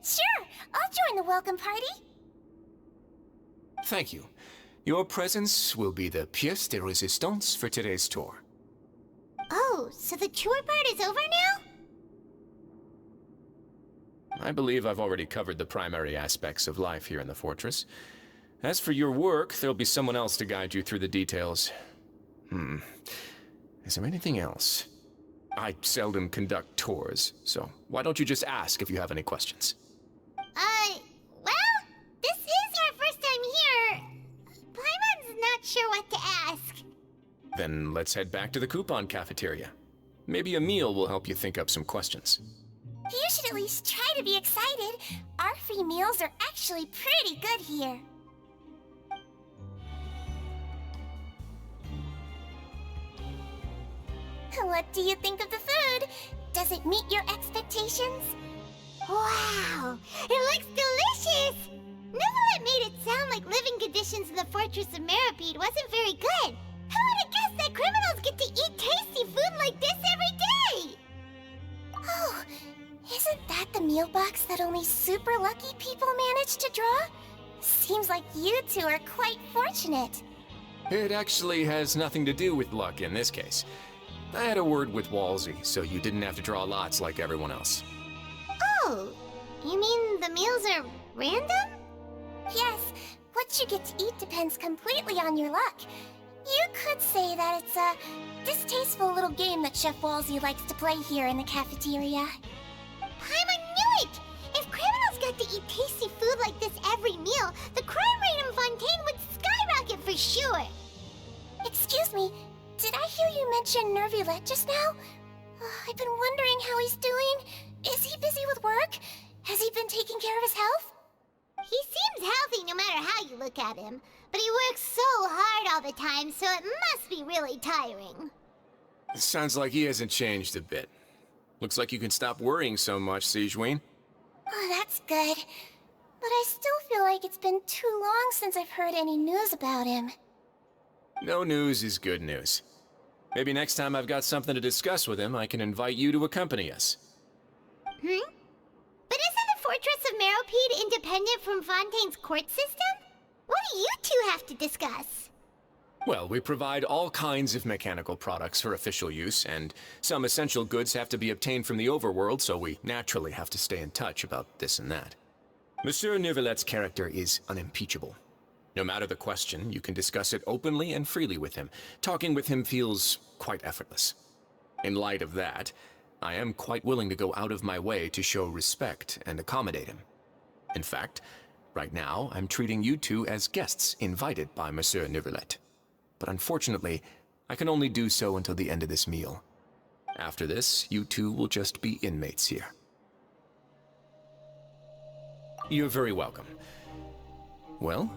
Sure, I'll join the welcome party. Thank you. Your presence will be the pièce de résistance for today's tour. Oh, so the tour part is over now? I believe I've already covered the primary aspects of life here in the fortress. As for your work, there'll be someone else to guide you through the details. Is there anything else? I seldom conduct tours, so why don't you just ask if you have any questions? Well, this is our first time here. Paimon's not sure what to ask. Then let's head back to the coupon cafeteria. Maybe a meal will help you think up some questions. You should at least try to be excited. Our free meals are actually pretty good here. What do you think of the food? Does it meet your expectations? Wow, it looks delicious! Neuvillette made it sound like living conditions in the Fortress of Meropide wasn't very good. Who would have guessed that criminals get to eat tasty food like this every day? Oh, isn't that the meal box that only super lucky people manage to draw? Seems like you two are quite fortunate. It actually has nothing to do with luck in this case. I had a word with Walsey, so you didn't have to draw lots like everyone else. Oh, you mean the meals are random? Yes, what you get to eat depends completely on your luck. You could say that it's a distasteful little game that Chef Walsey likes to play here in the cafeteria. Paimon knew it! If criminals got to eat tasty food like this every meal, the crime rate in Fontaine would skyrocket for sure! Excuse me, did I hear you mention Neuvillette just now? I've been wondering how he's doing. Is he busy with work? Has he been taking care of his health? He seems healthy no matter how you look at him, but he works so hard all the time, so it must be really tiring. Sounds like he hasn't changed a bit. Looks like you can stop worrying so much, Sigewinne. Oh, that's good. But I still feel like it's been too long since I've heard any news about him. No news is good news. Maybe next time I've got something to discuss with him, I can invite you to accompany us. But isn't the Fortress of Meropide independent from Fontaine's court system? What do you two have to discuss? Well, we provide all kinds of mechanical products for official use, and some essential goods have to be obtained from the overworld, so we naturally have to stay in touch about this and that. Monsieur Neuvillette's character is unimpeachable. No matter the question, you can discuss it openly and freely with him. Talking with him feels quite effortless. In light of that, I am quite willing to go out of my way to show respect and accommodate him. In fact, right now, I'm treating you two as guests invited by Monsieur Neuvillette. But unfortunately, I can only do so until the end of this meal. After this, you two will just be inmates here. You're very welcome. Well,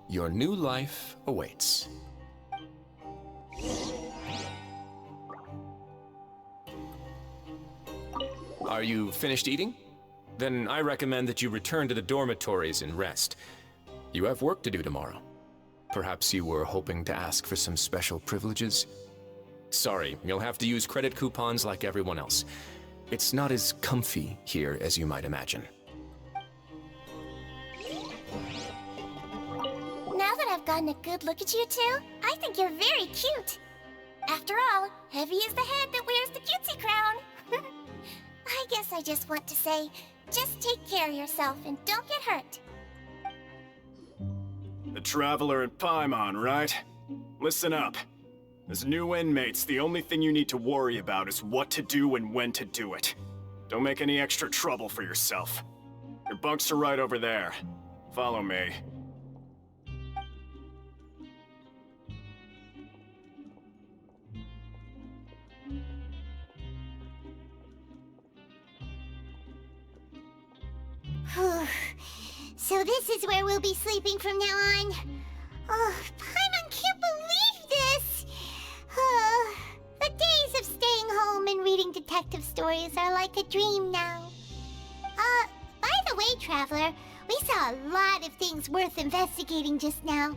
your new life awaits. Are you finished eating? Then I recommend that you return to the dormitories and rest. You have work to do tomorrow. Perhaps you were hoping to ask for some special privileges? Sorry, you'll have to use credit coupons like everyone else. It's not as comfy here as you might imagine. Now that I've gotten a good look at you two, I think you're very cute. After all, heavy is the head that wears the cutesy crown. I guess I just want to say, just take care of yourself and don't get hurt. The Traveler and Paimon, right? Listen up. As new inmates, the only thing you need to worry about is what to do and when to do it. Don't make any extra trouble for yourself. Your bunks are right over there. Follow me. So this is where we'll be sleeping from now on. Oh, Paimon can't believe this! The days of staying home and reading detective stories are like a dream now. By the way, Traveler, we saw a lot of things worth investigating just now.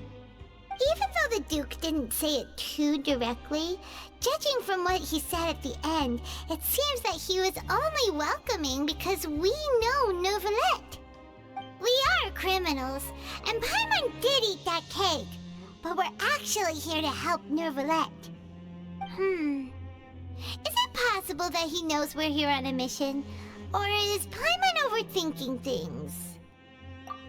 Even though the Duke didn't say it too directly, judging from what he said at the end, it seems that he was only welcoming because we know Neuvillette. We are criminals, and Paimon did eat that cake, but we're actually here to help Neuvillette. Is it possible that he knows we're here on a mission? Or is Paimon overthinking things?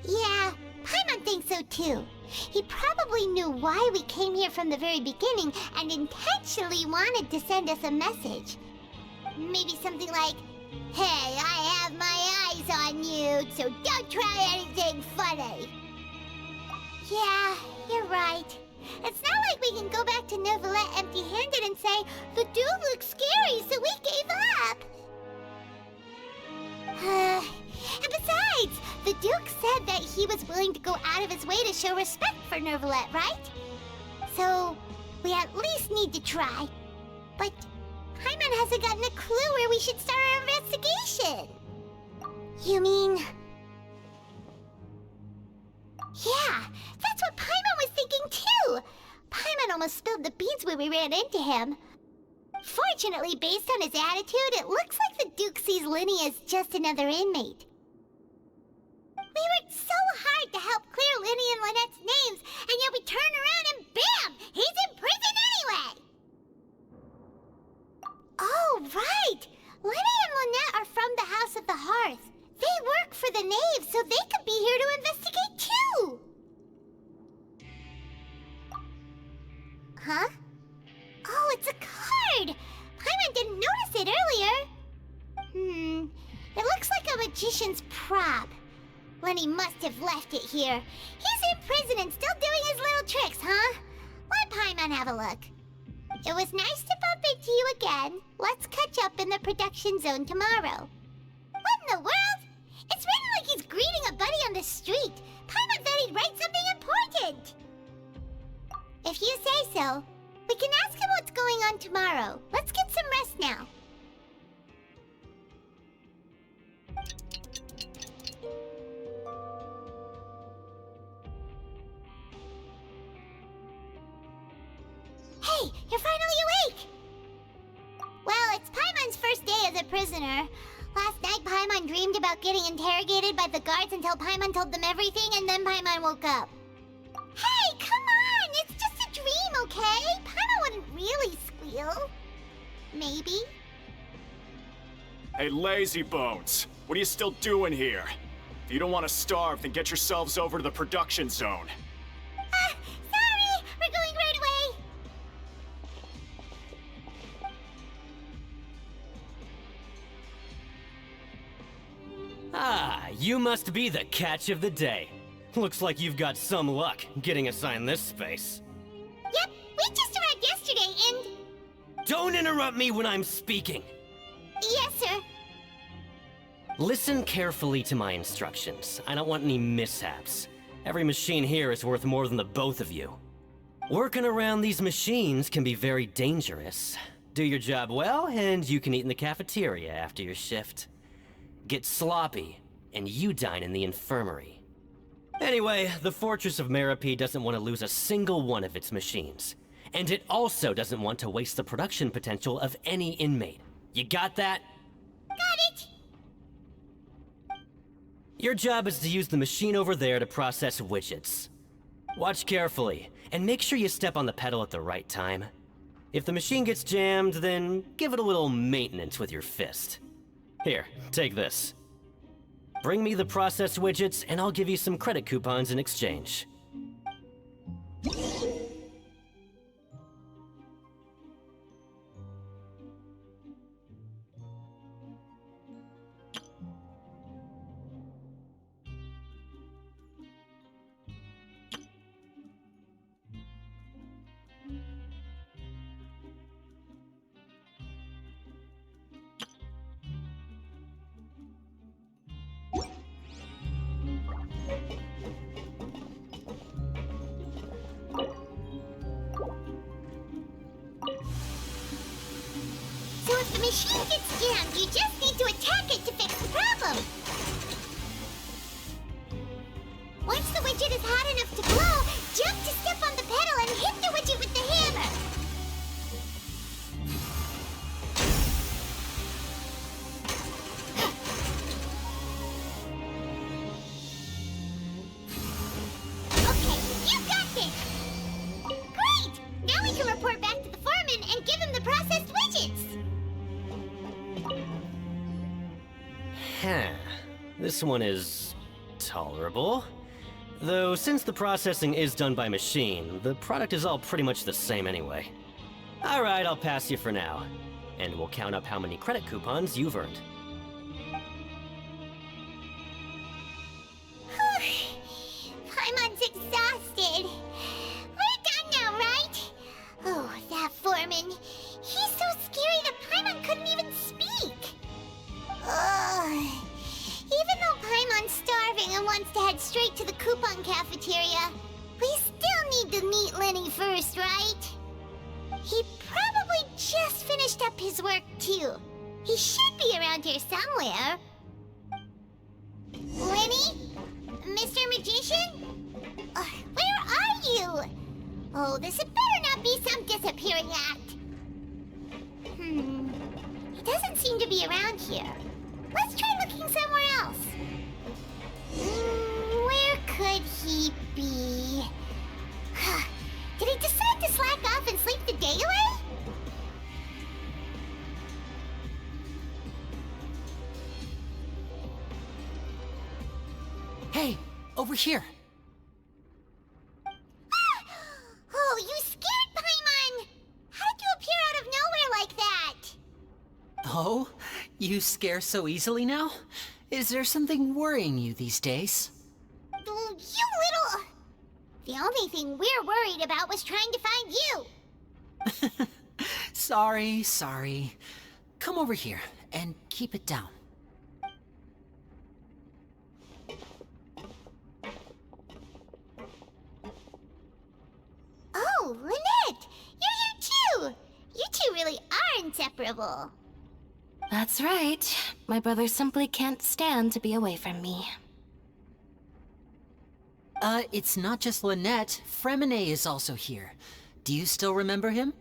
Yeah, Paimon thinks so too. He probably knew why we came here from the very beginning and intentionally wanted to send us a message. Maybe something like, "Hey, I have my eyes on you, so don't try anything funny." Yeah, you're right. It's not like we can go back to Neuvillette empty-handed and say, "The dude looks scary, so we gave up." And besides, the Duke said that he was willing to go out of his way to show respect for Neuvillette, right? So, we at least need to try. But Paimon hasn't gotten a clue where we should start our investigation. You mean... Yeah, that's what Paimon was thinking too! Paimon almost spilled the beans when we ran into him. Fortunately, based on his attitude, it looks like the Duke sees Linny as just another inmate. We worked so hard to help clear Linny and Lynette's names, and yet we turn around and bam! He's in prison anyway! Oh, right! Linny and Lynette are from the House of the Hearth. They work for the Knave, so they could be here to investigate too! Huh? Oh, it's a card! Paimon didn't notice it earlier. It looks like a magician's prop. Lenny must have left it here. He's in prison and still doing his little tricks, huh? Let Paimon have a look. It was nice to bump into you again. Let's catch up in the production zone tomorrow. What in the world? It's written like he's greeting a buddy on the street. Paimon thought he'd write something important. If you say so. We can ask him what's going on tomorrow. Let's get some rest now. Hey, you're finally awake! Well, it's Paimon's first day as a prisoner. Last night, Paimon dreamed about getting interrogated by the guards until Paimon told them everything, and then Paimon woke up. Hey, come on! It's just a dream, okay? Paimon wouldn't really squeal. Maybe. Hey, lazy bones. What are you still doing here? If you don't want to starve, then get yourselves over to the production zone. Sorry! We're going right away! Ah, you must be the catch of the day. Looks like you've got some luck getting assigned this space. Yep, we just arrived yesterday and... Don't interrupt me when I'm speaking! Yes, sir. Listen carefully to my instructions. I don't want any mishaps. Every machine here is worth more than the both of you. Working around these machines can be very dangerous. Do your job well, and you can eat in the cafeteria after your shift. Get sloppy, and you dine in the infirmary. Anyway, the Fortress of Merope doesn't want to lose a single one of its machines. And it also doesn't want to waste the production potential of any inmate. You got that? Got it! Your job is to use the machine over there to process widgets. Watch carefully, and make sure you step on the pedal at the right time. If the machine gets jammed, then give it a little maintenance with your fist. Here, take this. Bring me the processed widgets, and I'll give you some credit coupons in exchange. So if the machine gets jammed, you just need to attack it to fix the problem. Once the widget is hot enough to glow, jump to step on the pedal and hit the widget with the hammer. Okay, you got this! Great! Now we can report back to the foreman and give him the processed widgets! This one is tolerable. Though since the processing is done by machine, the product is all pretty much the same anyway. Alright, I'll pass you for now. And we'll count up how many credit coupons you've earned. Paimon's exhausted. We're done now, right? Oh, that foreman. He's so scary that Paimon couldn't even speak. Ugh. Even though Paimon's starving and wants to head straight to the coupon cafeteria, we still need to meet Lenny first, right? He probably just finished up his work, too. He should be around here somewhere. Lenny? Mr. Magician? Where are you? Oh, this had better not be some disappearing act. He doesn't seem to be around here. Let's try looking somewhere else. Where could he be? Did he decide to slack off and sleep the day away? Hey, over here. Oh, you scared Paimon! How did you appear out of nowhere like that? Oh, you scare so easily now? Is there something worrying you these days? You little... The only thing we're worried about was trying to find you. Sorry. Come over here and keep it down. Oh, Lynette! You're here too! You two really are inseparable. That's right. My brother simply can't stand to be away from me. It's not just Lynette. Fremine is also here. Do you still remember him?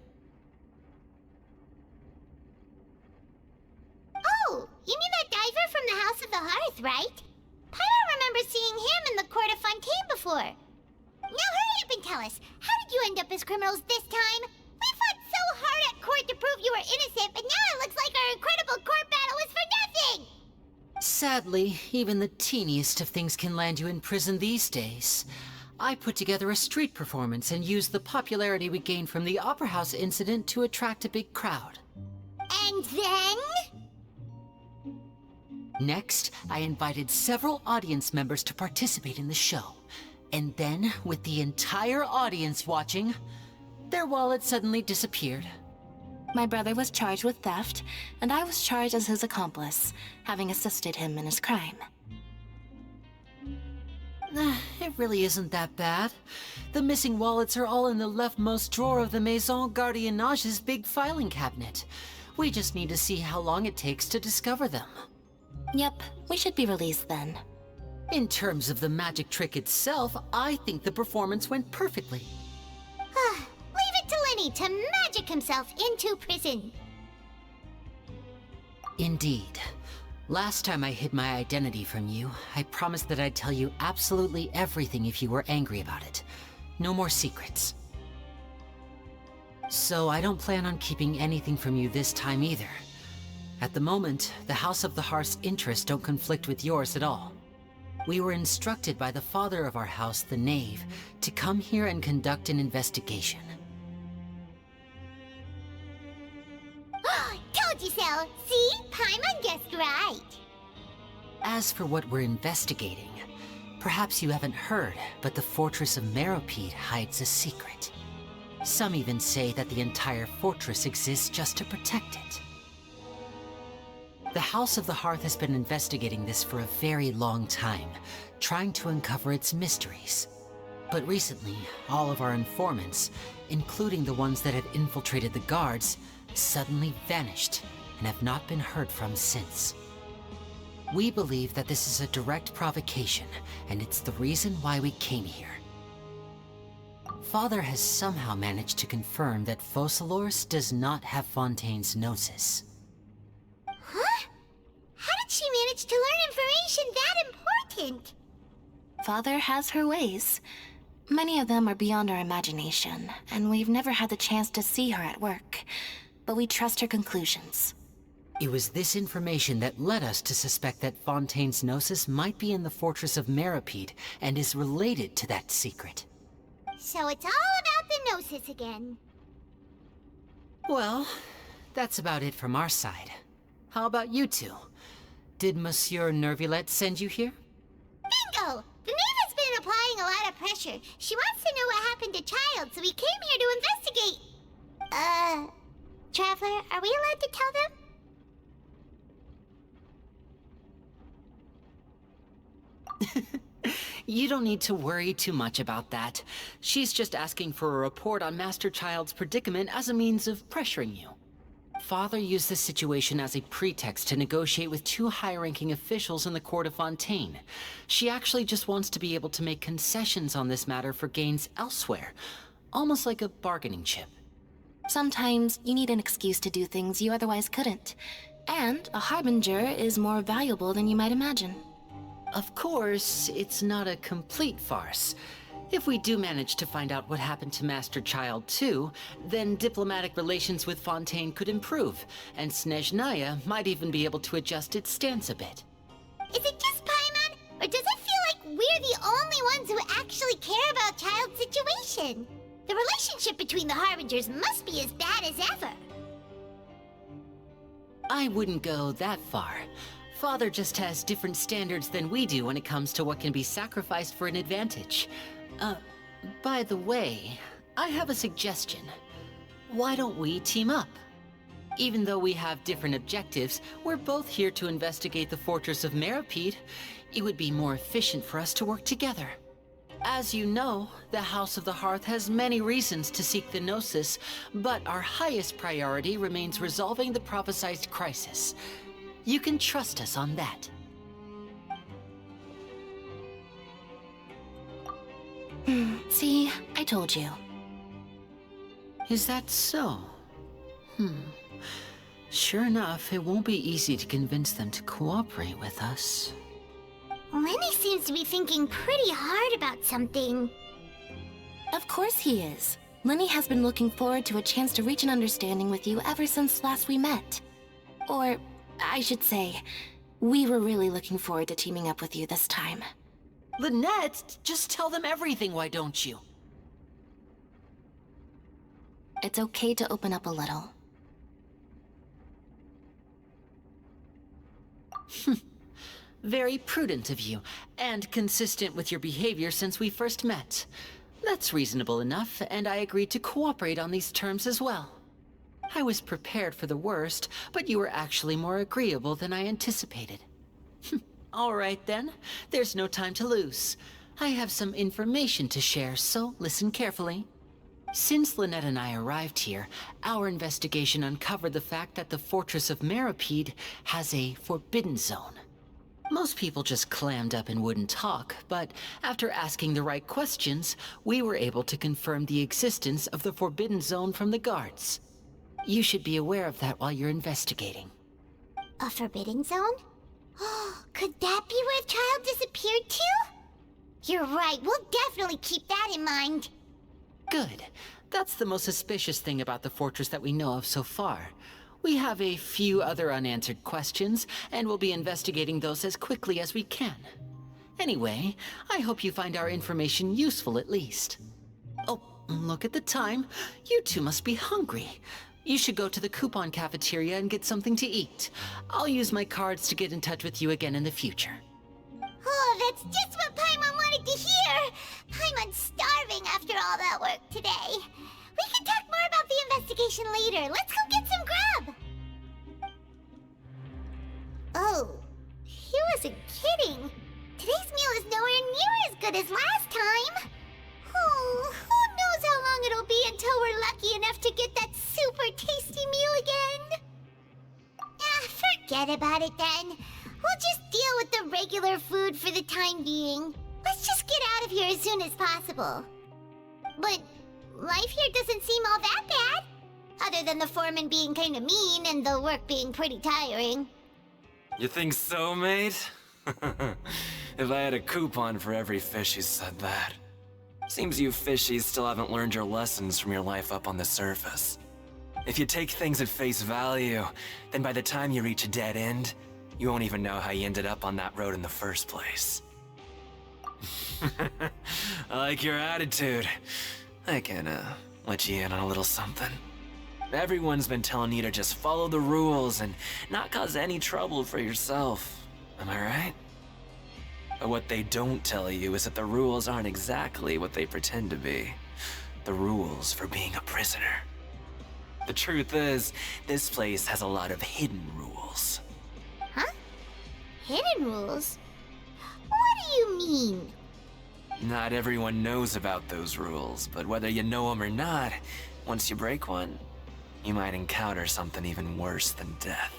Oh, you mean that diver from the House of the Hearth, right? Paimon remembers seeing him in the court of Fontaine before. Now hurry up and tell us, how did you end up as criminals this time? We fought so hard at court to prove you were innocent, but now it looks like our incredible court battle was for nothing! Sadly, even the teeniest of things can land you in prison these days. I put together a street performance and used the popularity we gained from the Opera House incident to attract a big crowd. And then? Next, I invited several audience members to participate in the show. And then, with the entire audience watching, their wallet suddenly disappeared. My brother was charged with theft, and I was charged as his accomplice, having assisted him in his crime. It really isn't that bad. The missing wallets are all in the leftmost drawer of the Maison Gardiennage's big filing cabinet. We just need to see how long it takes to discover them. Yep, we should be released then. In terms of the magic trick itself, I think the performance went perfectly. Leave it to Lenny to magic himself into prison. Indeed. Last time I hid my identity from you, I promised that I'd tell you absolutely everything if you were angry about it. No more secrets. So I don't plan on keeping anything from you this time either. At the moment, the House of the Hearth's interests don't conflict with yours at all. We were instructed by the father of our house, the Knave, to come here and conduct an investigation. Told you so! See? Paimon guessed right. As for what we're investigating, perhaps you haven't heard, but the fortress of Meropide hides a secret. Some even say that the entire fortress exists just to protect it. The House of the Hearth has been investigating this for a very long time, trying to uncover its mysteries. But recently, all of our informants, including the ones that had infiltrated the guards, suddenly vanished and have not been heard from since. We believe that this is a direct provocation, and it's the reason why we came here. Father has somehow managed to confirm that Focalors does not have Fontaine's Gnosis. Huh? How did she manage to learn information that important? Father has her ways. Many of them are beyond our imagination, and we've never had the chance to see her at work. But we trust her conclusions. It was this information that led us to suspect that Fontaine's Gnosis might be in the fortress of Meropide and is related to that secret. So it's all about the Gnosis again. Well, that's about it from our side. How about you two? Did Monsieur Nervulette send you here? Bingo! The Knave has been applying a lot of pressure. She wants to know what happened to Child, so we came here to investigate. Traveler, are we allowed to tell them? You don't need to worry too much about that. She's just asking for a report on Master Child's predicament as a means of pressuring you. Father used this situation as a pretext to negotiate with two high-ranking officials in the court of Fontaine. She actually just wants to be able to make concessions on this matter for gains elsewhere, almost like a bargaining chip. Sometimes you need an excuse to do things you otherwise couldn't. And a harbinger is more valuable than you might imagine. Of course, it's not a complete farce. If we do manage to find out what happened to Master Child 2, then diplomatic relations with Fontaine could improve, and Snezhnaya might even be able to adjust its stance a bit. Is it just Paimon, or does it feel like we're the only ones who actually care about Child's situation? The relationship between the Harbingers must be as bad as ever. I wouldn't go that far. Father just has different standards than we do when it comes to what can be sacrificed for an advantage. By the way, I have a suggestion. Why don't we team up? Even though we have different objectives, we're both here to investigate the Fortress of Meripede. It would be more efficient for us to work together. As you know, the House of the Hearth has many reasons to seek the Gnosis, but our highest priority remains resolving the prophesized crisis. You can trust us on that. See, I told you. Is that so? Sure enough, it won't be easy to convince them to cooperate with us. Lenny seems to be thinking pretty hard about something. Of course he is. Lenny has been looking forward to a chance to reach an understanding with you ever since last we met. Or, I should say, we were really looking forward to teaming up with you this time. Lynette, just tell them everything, why don't you? It's okay to open up a little. Very prudent of you, and consistent with your behavior since we first met. That's reasonable enough, and I agreed to cooperate on these terms as well. I was prepared for the worst, but you were actually more agreeable than I anticipated. All right then, there's no time to lose. I have some information to share, so listen carefully. Since Lynette and I arrived here, our investigation uncovered the fact that the Fortress of Meripede has a forbidden zone. Most people just clammed up and wouldn't talk, but after asking the right questions, we were able to confirm the existence of the forbidden zone from the guards. You should be aware of that while you're investigating. A forbidden zone? Could that be where Child disappeared to? You're right, we'll definitely keep that in mind. Good. That's the most suspicious thing about the fortress that we know of so far. We have a few other unanswered questions, and we'll be investigating those as quickly as we can. Anyway, I hope you find our information useful at least. Oh, look at the time. You two must be hungry. You should go to the coupon cafeteria and get something to eat. I'll use my cards to get in touch with you again in the future. Oh, that's just what Paimon wanted to hear! Paimon's starving after all that work today. We can talk more about the investigation later. Let's go get some grub! Oh, he wasn't kidding. Today's meal is nowhere near as good as last time. Oh, who knows how long it'll be until we're lucky enough to get that super tasty meal again? Forget about it then. We'll just deal with the regular food for the time being. Let's just get out of here as soon as possible. But life here doesn't seem all that bad. Other than the foreman being kind of mean and the work being pretty tiring. You think so, mate? If I had a coupon for every fish who said that. Seems you fishies still haven't learned your lessons from your life up on the surface. If you take things at face value, then by the time you reach a dead end, you won't even know how you ended up on that road in the first place. I like your attitude. I can, let you in on a little something. Everyone's been telling you to just follow the rules and not cause any trouble for yourself. Am I right? But what they don't tell you is that the rules aren't exactly what they pretend to be. The rules for being a prisoner. The truth is, this place has a lot of hidden rules. Huh? Hidden rules? What do you mean? Not everyone knows about those rules, but whether you know them or not, once you break one, you might encounter something even worse than death.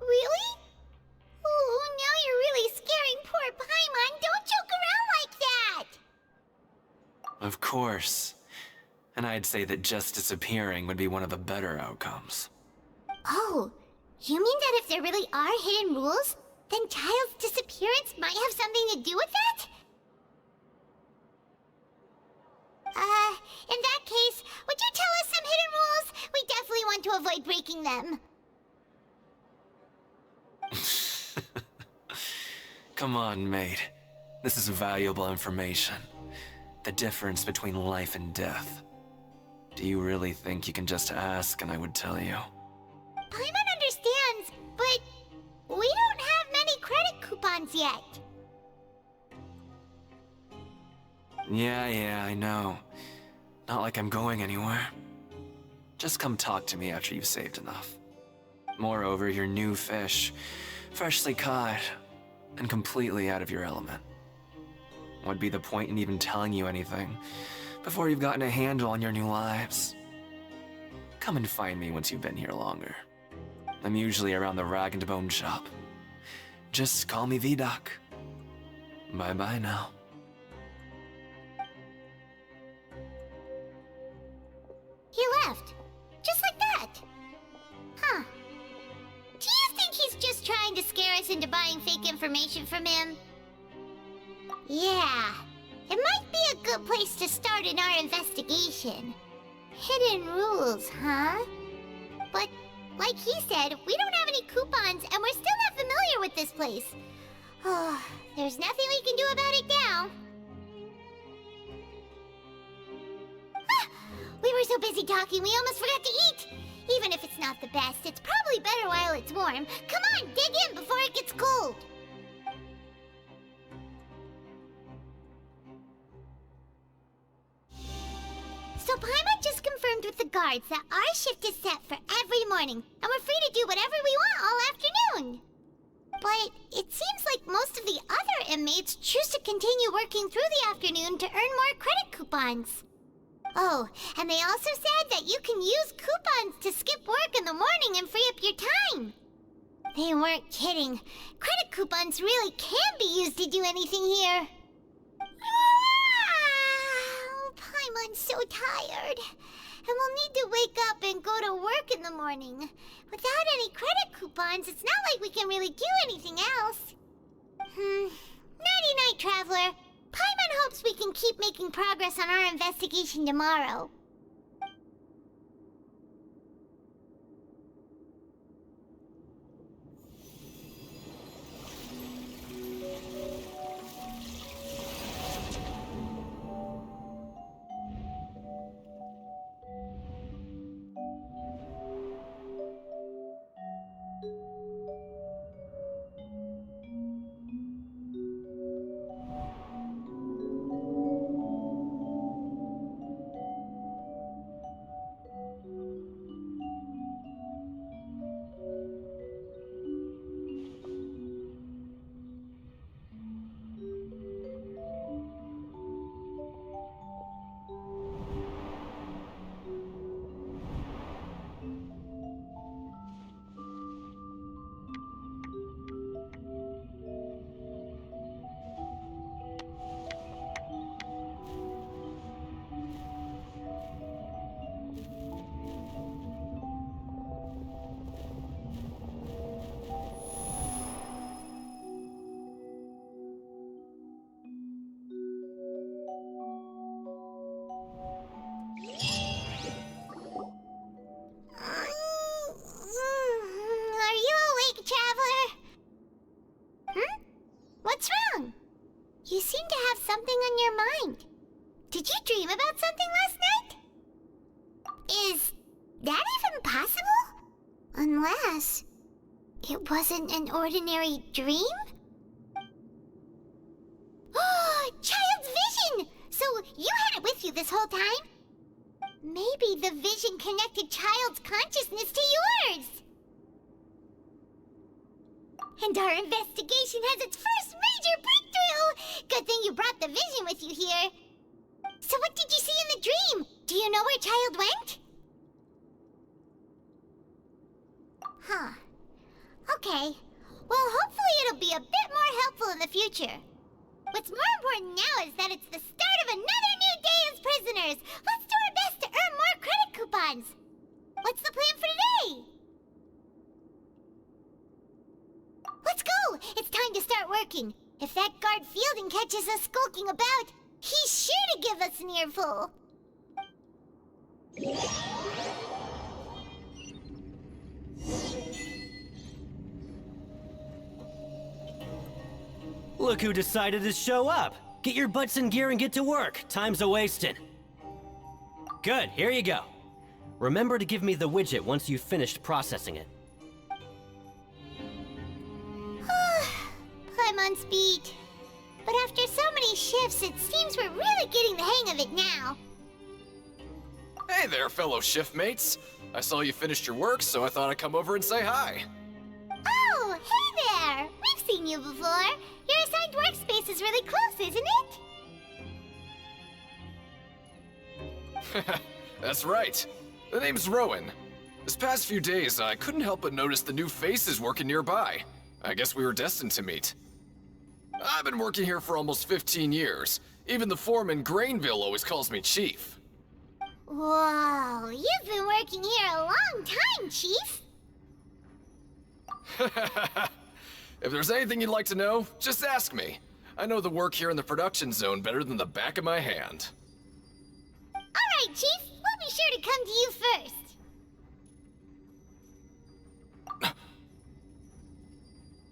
Really? Oh, now you're really scaring poor Paimon. Don't joke around like that! Of course. And I'd say that just disappearing would be one of the better outcomes. Oh, you mean that if there really are hidden rules, then Child's disappearance might have something to do with that? In that case, would you tell us some hidden rules? We definitely want to avoid breaking them. Come on, mate. This is valuable information. The difference between life and death. Do you really think you can just ask and I would tell you? Paimon understands, but we don't have many credit coupons yet. Yeah, I know. Not like I'm going anywhere. Just come talk to me after you've saved enough. Moreover, you're new fish, freshly caught, and completely out of your element. What'd be the point in even telling you anything before you've gotten a handle on your new lives? Come and find me once you've been here longer. I'm usually around the Rag and Bone shop. Just call me V-Doc. Bye-bye now. He left. Just like that. Huh. Do you think he's just trying to scare us into buying fake information from him? Yeah. It might be a good place to start in our investigation. Hidden rules, huh? But, like he said, we don't have any coupons and we're still not familiar with this place. Oh, there's nothing we can do about it now. We were so busy talking, we almost forgot to eat! Even if it's not the best, it's probably better while it's warm. Come on, dig in before it gets cold! So Paimon just confirmed with the guards that our shift is set for every morning, and we're free to do whatever we want all afternoon. But it seems like most of the other inmates choose to continue working through the afternoon to earn more credit coupons. Oh, and they also said that you can use coupons to skip work in the morning and free up your time. They weren't kidding. Credit coupons really can be used to do anything here. Ah, Paimon's so tired. And we'll need to wake up and go to work in the morning. Without any credit coupons, it's not like we can really do anything else. Nighty-night, Traveler. Paimon hopes we can keep making progress on our investigation tomorrow. What's wrong? You seem to have something on your mind. Did you dream about something last night? Is that even possible? Unless it wasn't an ordinary dream? Oh, Child's vision! So you had it with you this whole time? Maybe the vision connected Child's consciousness to yours. And our investigation has its first major breakthrough! Good thing you brought the vision with you here. So what Do you know where Child went? Huh. Okay. Well, hopefully it'll be a bit more helpful in the future. What's more important now is that it's the start of another new day as prisoners. Let's do our best to earn more credit coupons. What's the plan for today? Let's go! It's time to start working. If that guard Fielding catches us skulking about, he's sure to give us an earful. Look who decided to show up! Get your butts in gear and get to work. Time's a-wasting. Good, here you go. Remember to give me the widget once you've finished processing it. Paimon's beat. But after so many shifts, it seems we're really getting the hang of it now. Hey there, fellow shiftmates. I saw you finished your work, so I thought I'd come over and say hi. Oh, hey there! We've seen you before. Your assigned workspace is really close, isn't it? That's right. The name's Rowan. This past few days, I couldn't help but notice the new faces working nearby. I guess we were destined to meet. I've been working here for almost 15 years. Even the foreman, Grainville, always calls me Chief. Whoa, you've been working here a long time, Chief. If there's anything you'd like to know, just ask me. I know the work here in the production zone better than the back of my hand. All right, Chief. We'll be sure to come to you first.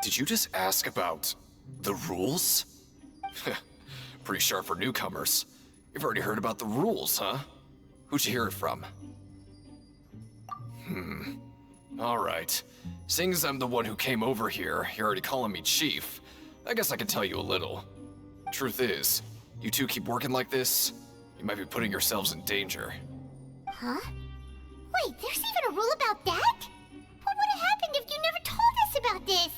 Did you just ask about the rules? Pretty sharp for newcomers. You've already heard about the rules, huh? Who'd you hear it from? All right. Seeing as I'm the one who came over here, you're already calling me Chief. I guess I can tell you a little. Truth is, you two keep working like this, you might be putting yourselves in danger. Huh? Wait, there's even a rule about that? What would have happened if you never told us about this?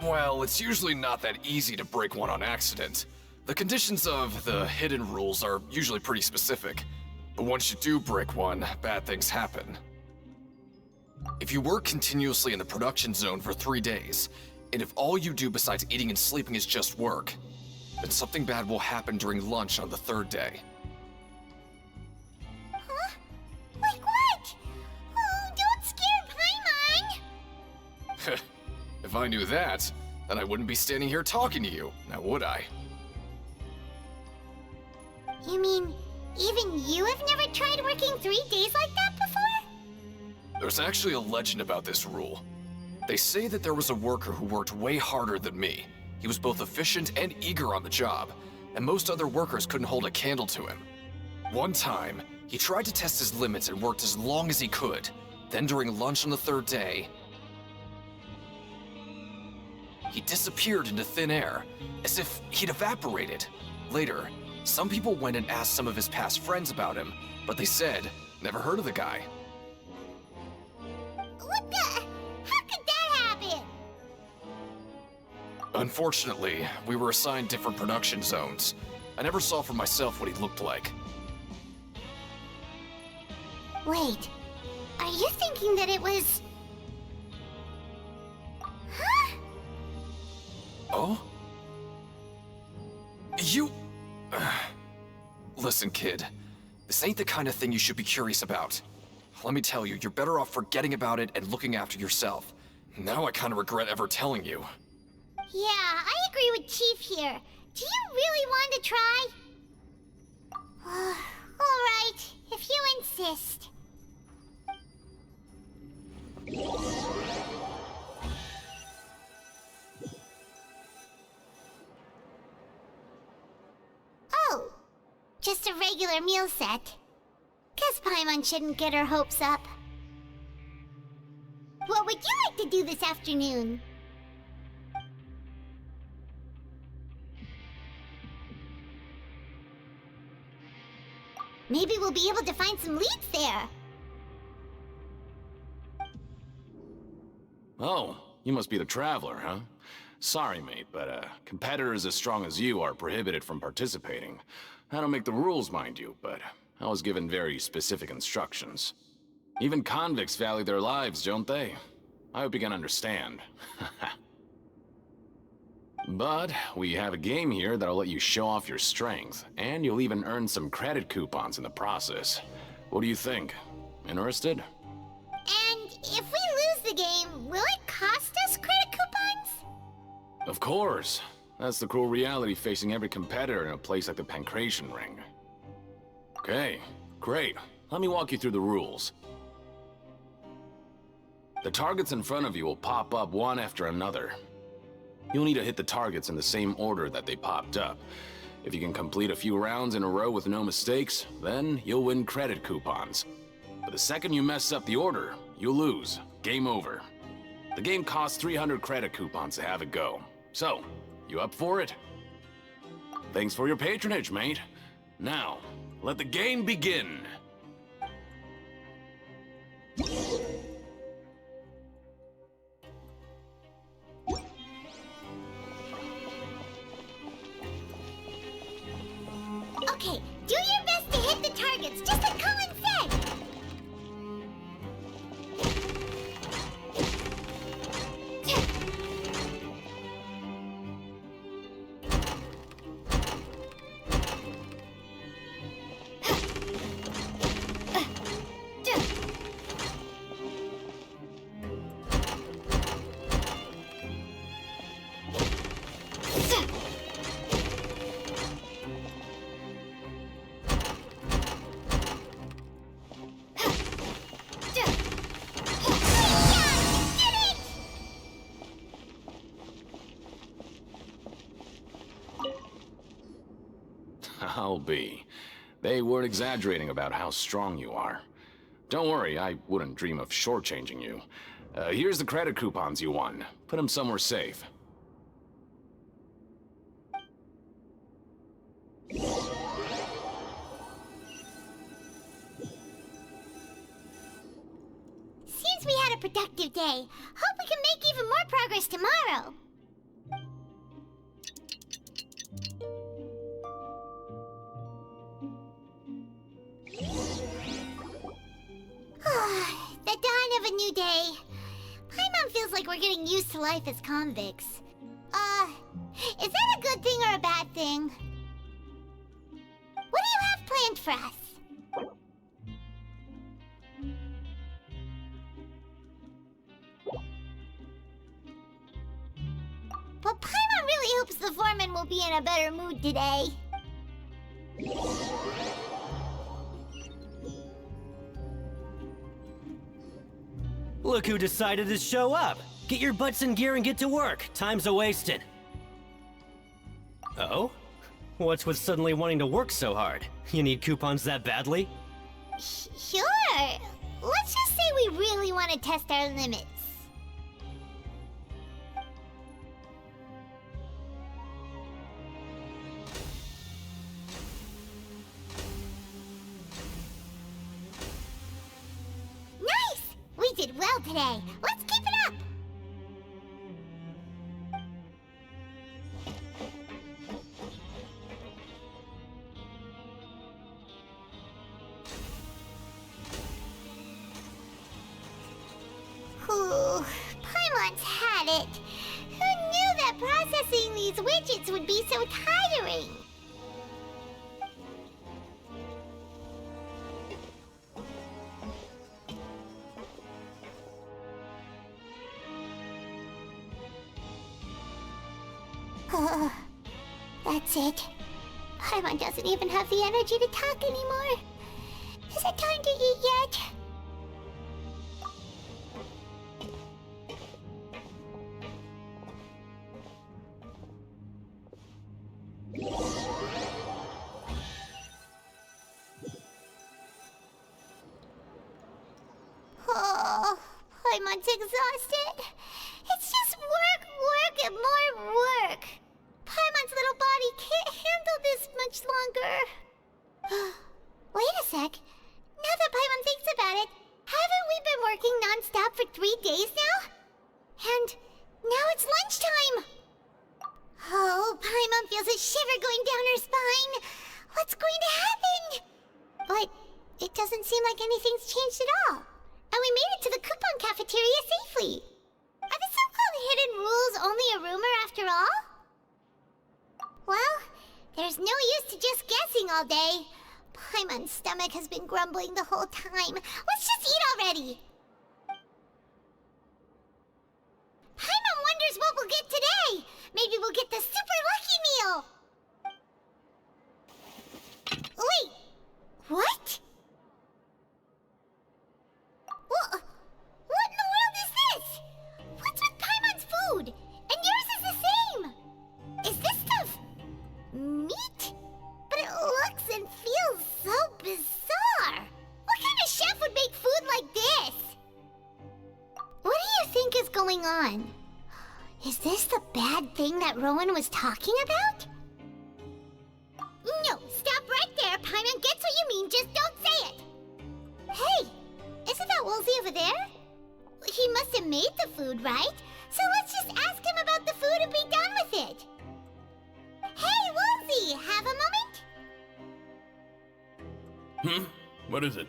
Well, it's usually not that easy to break one on accident. The conditions of the hidden rules are usually pretty specific. But once you do break one, bad things happen. If you work continuously in the production zone for 3 days, and if all you do besides eating and sleeping is just work, then something bad will happen during lunch on the 3rd day. Huh? Like what? Oh, don't scare Paimon! If I knew that, then I wouldn't be standing here talking to you, now would I? You mean, even you have never tried working 3 days like that before? There's actually a legend about this rule. They say that there was a worker who worked way harder than me. He was both efficient and eager on the job, and most other workers couldn't hold a candle to him. One time, he tried to test his limits and worked as long as he could. Then during lunch on the 3rd day, he disappeared into thin air, as if he'd evaporated. Later, some people went and asked some of his past friends about him, but they said, never heard of the guy. What the? How could that happen? Unfortunately, we were assigned different production zones. I never saw for myself what he looked like. Wait, are you thinking that it was... Huh? Oh? You... Listen, kid. This ain't the kind of thing you should be curious about. Let me tell you, you're better off forgetting about it and looking after yourself. Now I kind of regret ever telling you. Yeah, I agree with Chief here. Do you really want to try? All right, if you insist. Oh, just a regular meal set. Guess Paimon shouldn't get her hopes up. What would you like to do this afternoon? Maybe we'll be able to find some leads there. Oh, you must be the Traveler, huh? Sorry, mate, but competitors as strong as you are prohibited from participating. I don't make the rules, mind you, but I was given very specific instructions. Even convicts value their lives, don't they? I hope you can understand. But we have a game here that'll let you show off your strength, and you'll even earn some credit coupons in the process. What do you think? Interested? And if we lose the game, will it cost us credit coupons? Of course. That's the cruel reality facing every competitor in a place like the Pancration Ring. Okay, great. Let me walk you through the rules. The targets in front of you will pop up one after another. You'll need to hit the targets in the same order that they popped up. If you can complete a few rounds in a row with no mistakes, then you'll win credit coupons. But the second you mess up the order, you'll lose. Game over. The game costs 300 credit coupons to have it go. So, you up for it? Thanks for your patronage, mate. Now, let the game begin. Okay, do your best to hit the targets, just like Colin said! I'll be. They weren't exaggerating about how strong you are. Don't worry, I wouldn't dream of shortchanging you. Here's the credit coupons you won. Put them somewhere safe. Seems we had a productive day. Hope we can make even more progress tomorrow. The dawn of a new day. Paimon feels like we're getting used to life as convicts. Is that a good thing or a bad thing? What do you have planned for us? Well, Paimon really hopes the foreman will be in a better mood today. Look who decided to show up! Get your butts in gear and get to work. Time's a-wasting. Oh? What's with suddenly wanting to work so hard? You need coupons that badly? Sure. Let's just say we really want to test our limits. Nice! We did well today. Let's keep it up! Whew, Paimon's had it. Who knew that processing these widgets would be so tiring? That's it. Paimon doesn't even have the energy to talk anymore. Is it time to eat yet? Oh, Paimon's exhausted. It's just work, work, and more work. Paimon's little body can't handle this much longer. Wait a sec. Now that Paimon thinks about it, haven't we been working non-stop for 3 days now? And now it's lunchtime. Oh, Paimon feels a shiver going down her spine. What's going to happen? But doesn't seem like anything's changed at all. And we made it to the coupon cafeteria safely. Are the so-called hidden rules only a rumor after all? Well, there's no use to just guessing all day. Paimon's stomach has been grumbling the whole time. Let's just eat already! Paimon wonders what we'll get today! Maybe we'll get the super lucky meal! Wait! What? What in the world is this? What's with Paimon's food? And yours is the same! Is this stuff meat? But it looks and feels so bizarre! What kind of chef would make food like this? What do you think is going on? Is this the bad thing that Rowan was talking about? No, stop right there, Paimon gets what you mean, just don't say it! Hey, isn't that Woolsey over there? He must have made the food, right? So let's just ask him about the food and be done with it! Hey, Woolsey, have a moment? What is it?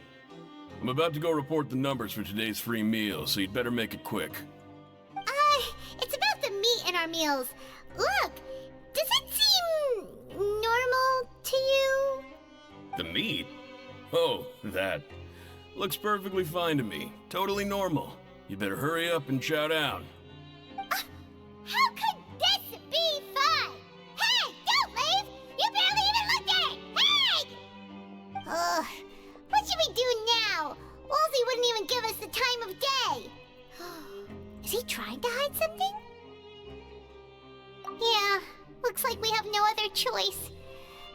I'm about to go report the numbers for today's free meal, so you'd better make it quick. It's about the meat in our meals. Look, does it seem normal to you? The meat? Oh, that. Looks perfectly fine to me. Totally normal. You better hurry up and chow down. How could this be fun? Hey, don't leave! You barely even looked at it! Hey! Ugh, what should we do now? Woolsey wouldn't even give us the time of day. Is he trying to hide something? Yeah, looks like we have no other choice.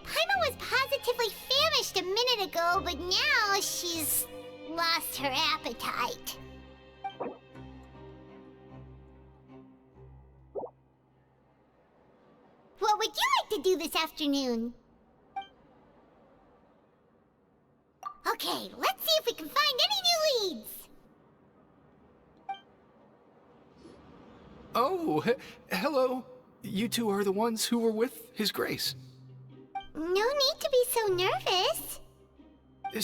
Paimon was positively famished a minute ago, but now she's lost her appetite. What would you like to do this afternoon? Okay, let's see if we can find any new leads. Oh, hello. You two are the ones who were with His Grace. No need to be so nervous.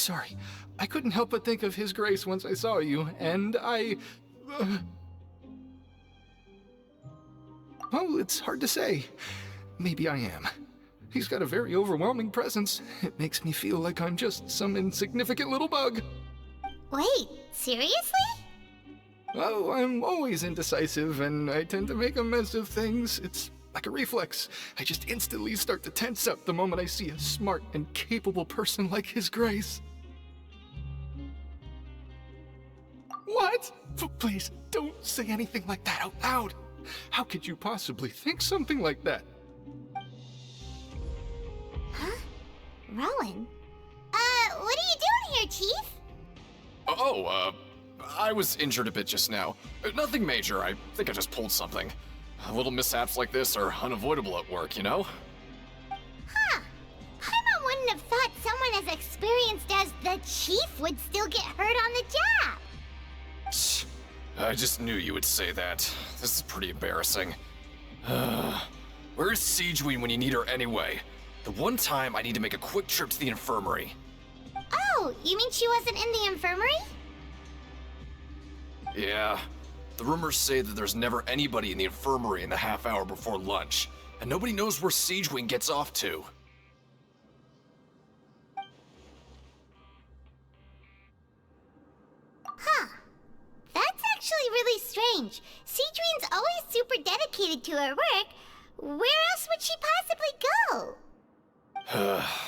Sorry, I couldn't help but think of His Grace once I saw you, and I... Well, it's hard to say. Maybe I am. He's got a very overwhelming presence. It makes me feel like I'm just some insignificant little bug. Wait, seriously? Oh, I'm always indecisive, and I tend to make a mess of things. It's like a reflex. I just instantly start to tense up the moment I see a smart and capable person like His Grace. What? Please, don't say anything like that out loud. How could you possibly think something like that? Huh? Rowan? What are you doing here, Chief? I was injured a bit just now. Nothing major, I think I just pulled something. Little mishaps like this are unavoidable at work, you know? Huh. Paimon wouldn't have thought someone as experienced as the Chief would still get hurt on the job. I just knew you would say that. This is pretty embarrassing. Where's Siegeween when you need her anyway? The one time I need to make a quick trip to the infirmary. Oh, you mean she wasn't in the infirmary? Yeah. The rumors say that there's never anybody in the infirmary in the half hour before lunch, and nobody knows where Siegeween gets off to. Huh. That's actually really strange. Siegeween's always super dedicated to her work. Where else would she possibly go?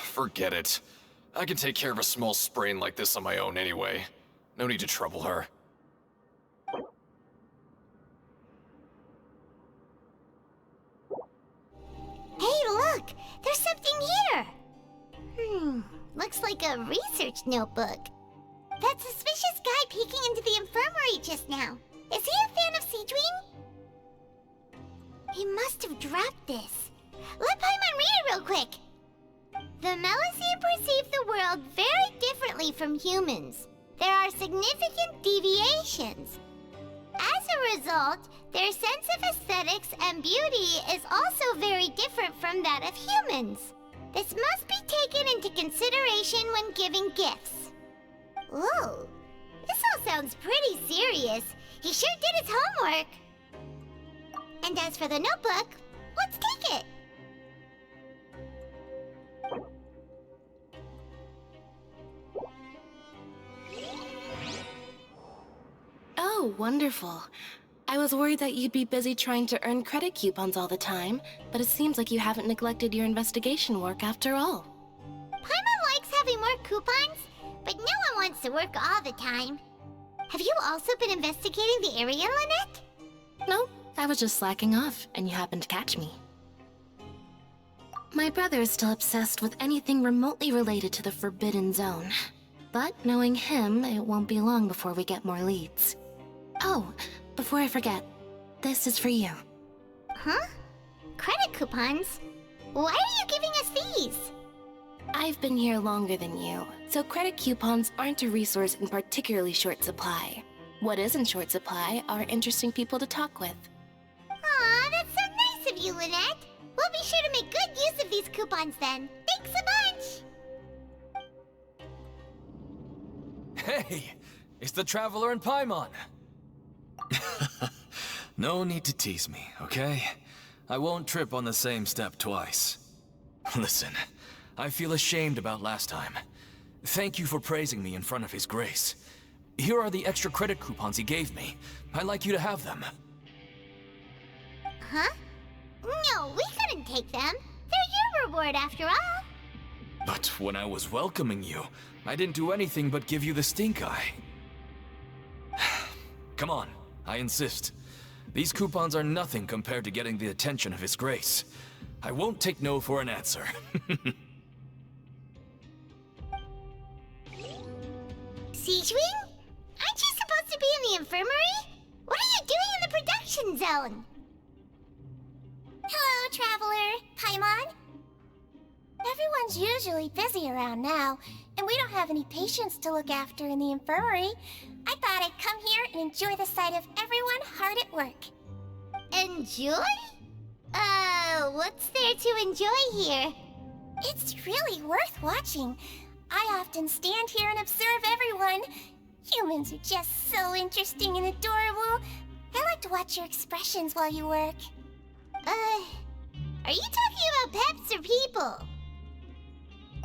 Forget it. I can take care of a small sprain like this on my own anyway. No need to trouble her. Hey, look! There's something here! Looks like a research notebook. That suspicious guy peeking into the infirmary just now. Is he a fan of Siegeween? He must have dropped this. Let Paimon read it real quick. The Melusine perceive the world very differently from humans. There are significant deviations. As a result, their sense of aesthetics and beauty is also very different from that of humans. This must be taken into consideration when giving gifts. Whoa, this all sounds pretty serious. He sure did his homework. And as for the notebook, let's take it. Oh, wonderful. I was worried that you'd be busy trying to earn credit coupons all the time, but it seems like you haven't neglected your investigation work after all. Paimon likes having more coupons, but no one wants to work all the time. Have you also been investigating the area, Lynette? No, I was just slacking off, and you happened to catch me. My brother is still obsessed with anything remotely related to the Forbidden Zone. But knowing him, it won't be long before we get more leads. Oh, before I forget, this is for you. Huh? Credit coupons? Why are you giving us these? I've been here longer than you, so credit coupons aren't a resource in particularly short supply. What is in short supply are interesting people to talk with. Aw, that's so nice of you, Lynette. We'll be sure to make good use of these coupons then. Thanks a bunch! Hey! It's the Traveler and Paimon! No need to tease me, okay? I won't trip on the same step twice. Listen, I feel ashamed about last time. Thank you for praising me in front of His Grace. Here are the extra credit coupons he gave me. I'd like you to have them. Huh? No, we couldn't take them. They're your reward after all. But when I was welcoming you, I didn't do anything but give you the stink eye. Come on, I insist. These coupons are nothing compared to getting the attention of His Grace. I won't take no for an answer. Siegewing? Aren't you supposed to be in the infirmary? What are you doing in the production zone? Hello, Traveler. Paimon? Everyone's usually busy around now, and we don't have any patients to look after in the infirmary. I thought I'd come here and enjoy the sight of everyone hard at work. Enjoy? What's there to enjoy here? It's really worth watching. I often stand here and observe everyone. Humans are just so interesting and adorable. I like to watch your expressions while you work. Are you talking about pets or people?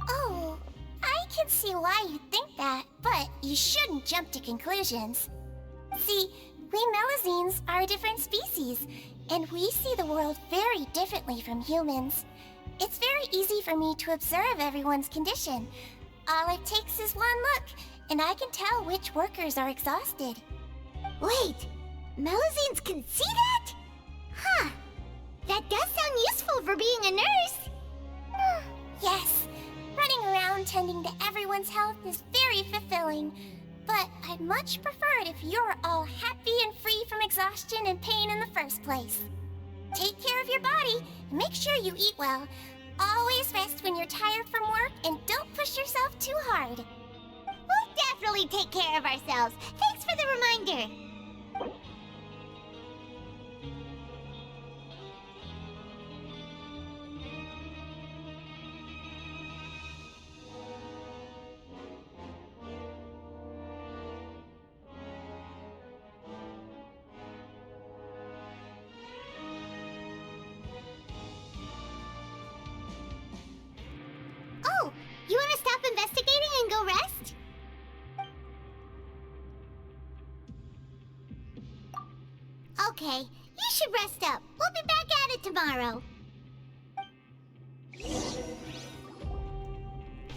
Oh, I can see why you think that, but you shouldn't jump to conclusions. See, we Melazines are a different species, and we see the world very differently from humans. It's very easy for me to observe everyone's condition. All it takes is one look, and I can tell which workers are exhausted. Wait, Melazines can see that? Huh. That does sound useful for being a nurse. Yes, running around tending to everyone's health is very fulfilling. But I'd much prefer it if you're all happy and free from exhaustion and pain in the first place. Take care of your body and make sure you eat well. Always rest when you're tired from work and don't push yourself too hard. We'll definitely take care of ourselves. Thanks for the reminder. Oh, you want to stop investigating and go rest? Okay, you should rest up. We'll be back at it tomorrow.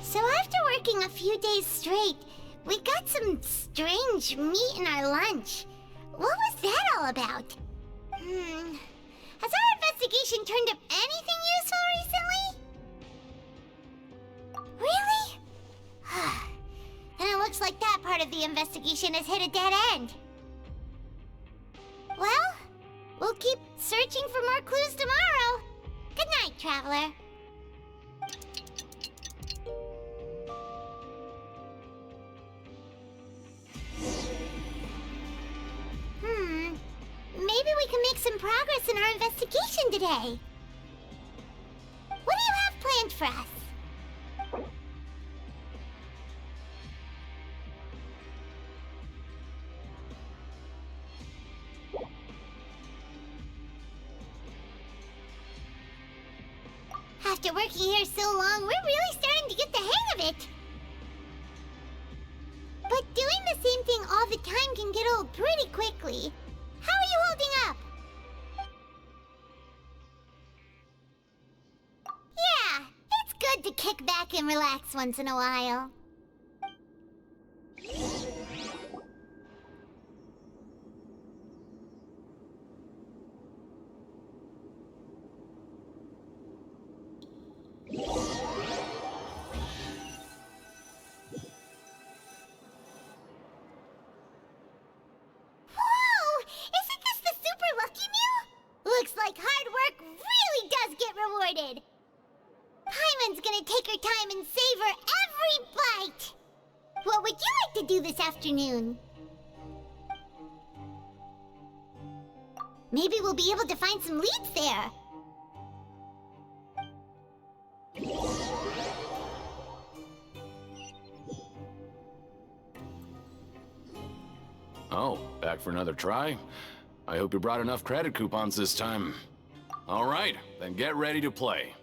So after working a few days straight, we got some strange meat in our lunch. What was that all about? Has our investigation turned up anything useful recently? Really? Then it looks like that part of the investigation has hit a dead end. Well, we'll keep searching for more clues tomorrow. Good night, Traveler. Maybe we can make some progress in our investigation today. What do you have planned for us? after working here so long, we're really starting to get the hang of it. But doing the same thing all the time can get old pretty quickly. How are you holding up? Yeah, it's good to kick back and relax once in a while. Looks like hard work really does get rewarded. Paimon's gonna take her time and savor every bite. What would you like to do this afternoon? Maybe we'll be able to find some leads there. Oh, back for another try? I hope you brought enough credit coupons this time. All right, then get ready to play.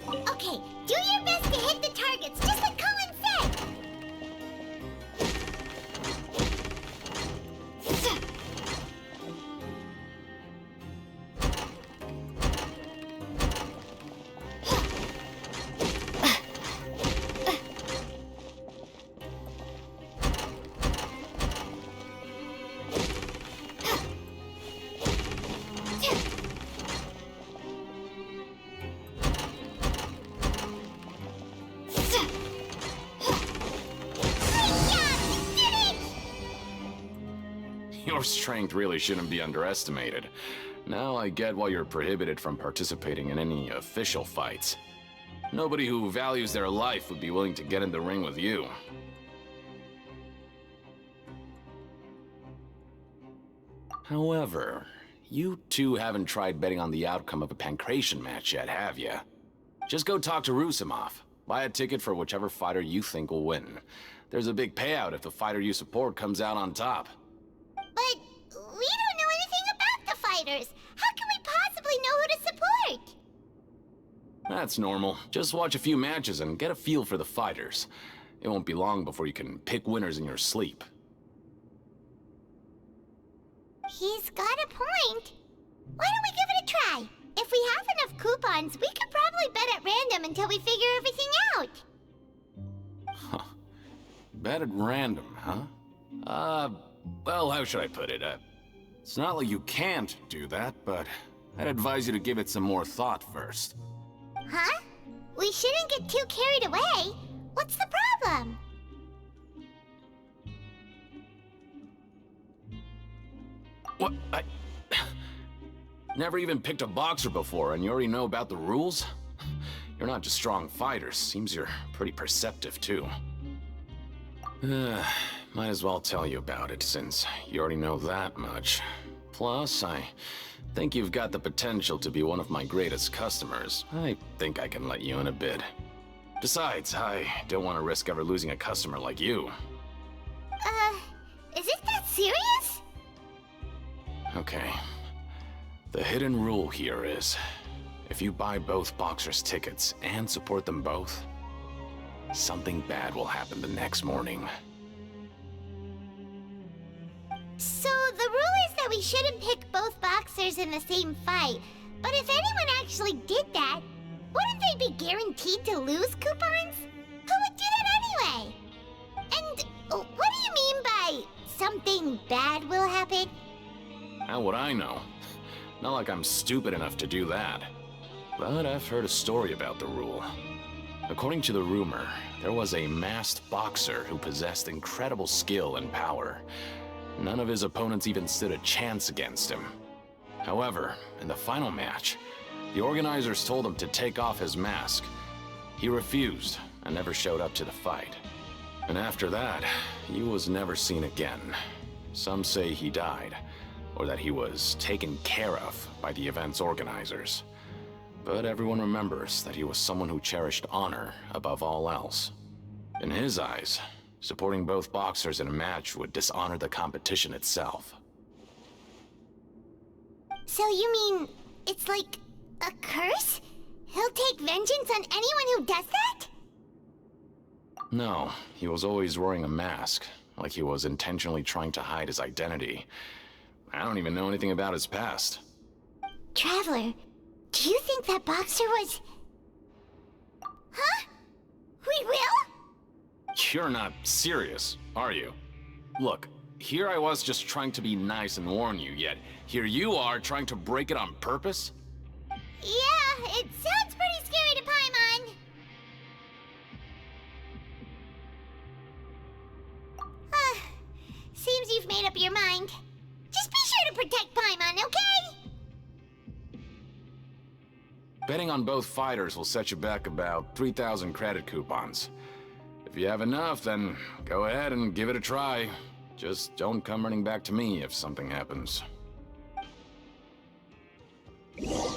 Okay, do your best to hit the targets, just like Colin said! Your strength really shouldn't be underestimated. Now I get why you're prohibited from participating in any official fights. Nobody who values their life would be willing to get in the ring with you. However, you two haven't tried betting on the outcome of a Pancration match yet, have you? Just go talk to Rusimov. Buy a ticket for whichever fighter you think will win. There's a big payout if the fighter you support comes out on top. But we don't know anything about the fighters. How can we possibly know who to support? That's normal. Just watch a few matches and get a feel for the fighters. It won't be long before you can pick winners in your sleep. He's got a point. Why don't we give it a try? If we have enough coupons, we could probably bet at random until we figure everything out. Huh. Bet at random, huh? Well, how should I put it? It's not like you can't do that, but I'd advise you to give it some more thought first. Huh? We shouldn't get too carried away. What's the problem? What? Never even picked a boxer before, and you already know about the rules? You're not just strong fighters. Seems you're pretty perceptive, too. Might as well tell you about it, since you already know that much. Plus, I think you've got the potential to be one of my greatest customers. I think I can let you in a bid. Besides, I don't want to risk ever losing a customer like you. Is it that serious? Okay. The hidden rule here is, if you buy both boxers' tickets and support them both, something bad will happen the next morning. So the rule is that we shouldn't pick both boxers in the same fight. But if anyone actually did that, wouldn't they be guaranteed to lose coupons? Who would do that anyway? And what do you mean by something bad will happen? How would I know? Not like I'm stupid enough to do that. But I've heard a story about the rule. According to the rumor, there was a masked boxer who possessed incredible skill and power. None of his opponents even stood a chance against him. However, in the final match, the organizers told him to take off his mask. He refused and never showed up to the fight. And after that, he was never seen again. Some say he died, or that he was taken care of by the event's organizers. But everyone remembers that he was someone who cherished honor above all else. In his eyes, supporting both boxers in a match would dishonor the competition itself. So you mean it's like A curse? He'll take vengeance on anyone who does that? No, he was always wearing a mask, like he was intentionally trying to hide his identity. I don't even know anything about his past. Traveler, do you think that boxer was... Huh? We will? You're not serious, are you? Look, here I was just trying to be nice and warn you, yet here you are trying to break it on purpose? Yeah, it sounds pretty scary to Paimon. Seems you've made up your mind. Just be sure to protect Paimon, okay? Betting on both fighters will set you back about 3,000 credit coupons. If you have enough, then go ahead and give it a try. Just don't come running back to me if something happens. Seems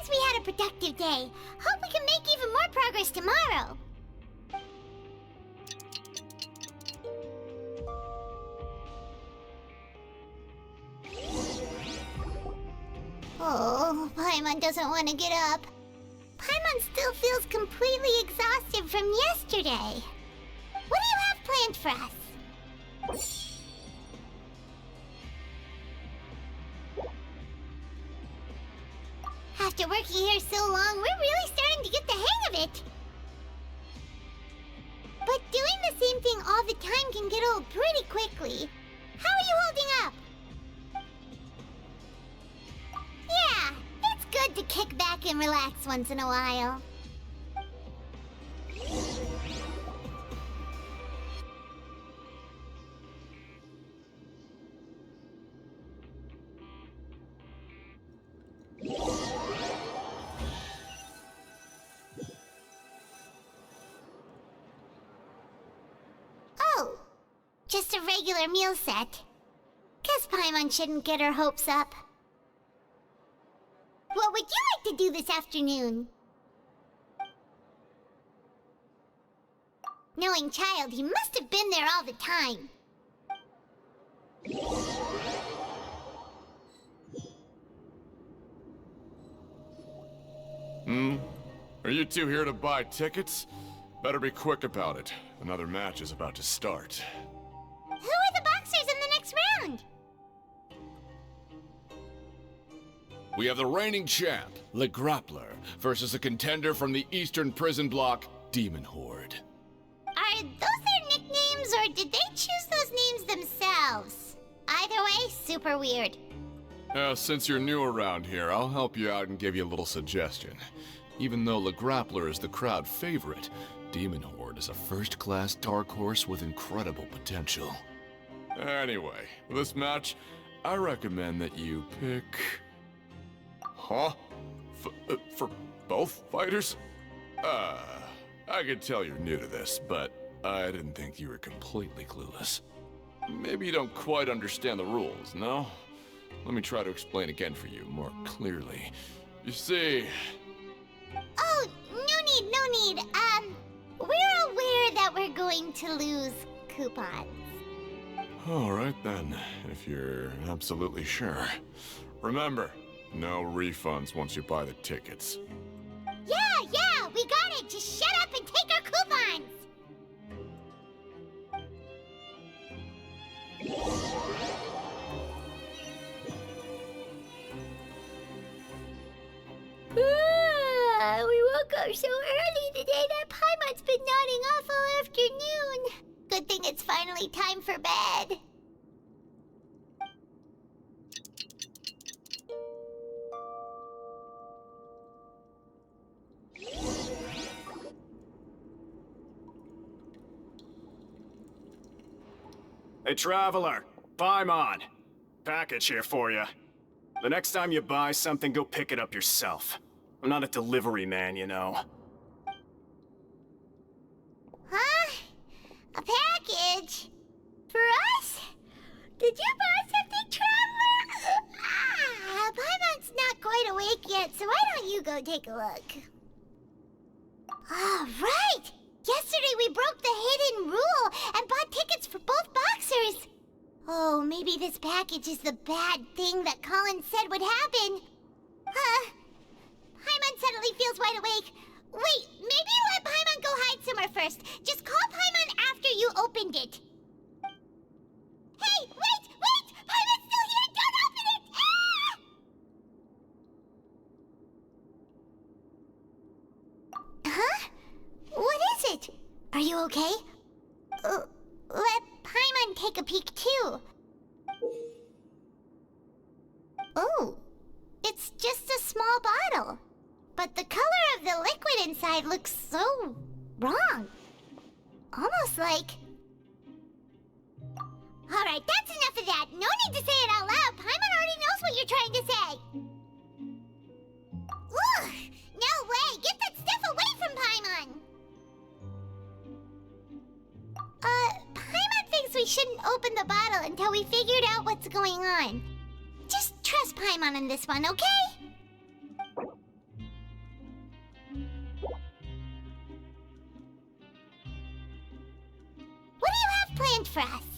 we had a productive day. Hope we can make even more progress tomorrow. Oh, Paimon doesn't want to get up. Paimon still feels completely exhausted from yesterday. What do you have planned for us? After working here so long, we're really starting to get the hang of it. But doing the same thing all the time can get old pretty quickly. How are you holding up? Yeah, it's good to kick back and relax once in a while. Oh, just a regular meal set. Guess Paimon shouldn't get her hopes up. What would you like to do this afternoon? Knowing Child, he must have been there all the time. Are you two here to buy tickets? Better be quick about it. Another match is about to start. Who are the boxers in the next round? We have the reigning champ, Le Grappler, versus a contender from the Eastern Prison Block, Demon Horde. Are those their nicknames, or did they choose those names themselves? Either way, super weird. Since you're new around here, I'll help you out and give you a little suggestion. Even though Le Grappler is the crowd favorite, Demon Horde is a first-class dark horse with incredible potential. Anyway, for this match, I recommend that you pick... Huh? For both fighters? I can tell you're new to this, but I didn't think you were completely clueless. Maybe you don't quite understand the rules, no? Let me try to explain again for you more clearly. You see... Oh, no need. We're aware that we're going to lose coupons. Alright then, if you're absolutely sure. Remember, no refunds once you buy the tickets. Yeah, we got it! Just shut up and take our coupons! We woke up so early today that Paimon's been nodding off all afternoon. Good thing it's finally time for bed. Hey, Traveler! Paimon! Package here for you. The next time you buy something, go pick it up yourself. I'm not a delivery man, you know. Huh? A package? For us? Did you buy something, Traveler? Paimon's not quite awake yet, so why don't you go take a look? Ah, right! Yesterday we broke the hidden rule and bought tickets for both boxers. Oh, maybe this package is the bad thing that Colin said would happen. Paimon suddenly feels wide awake. Wait, maybe let Paimon go hide somewhere first. Just call Paimon after you opened it. Hey, wait! Paimon's still here! Don't open it! Ah! Huh? What is it? Are you okay? Let Paimon take a peek too. Oh, it's just a small bottle. But the color of the liquid inside looks so wrong. Almost like... Alright, that's enough of that. No need to say it out loud. Paimon already knows what you're trying to say. Ugh! No way! Get that stuff away from Paimon! Paimon thinks we shouldn't open the bottle until we figured out what's going on. Just trust Paimon on this one, okay? What do you have planned for us?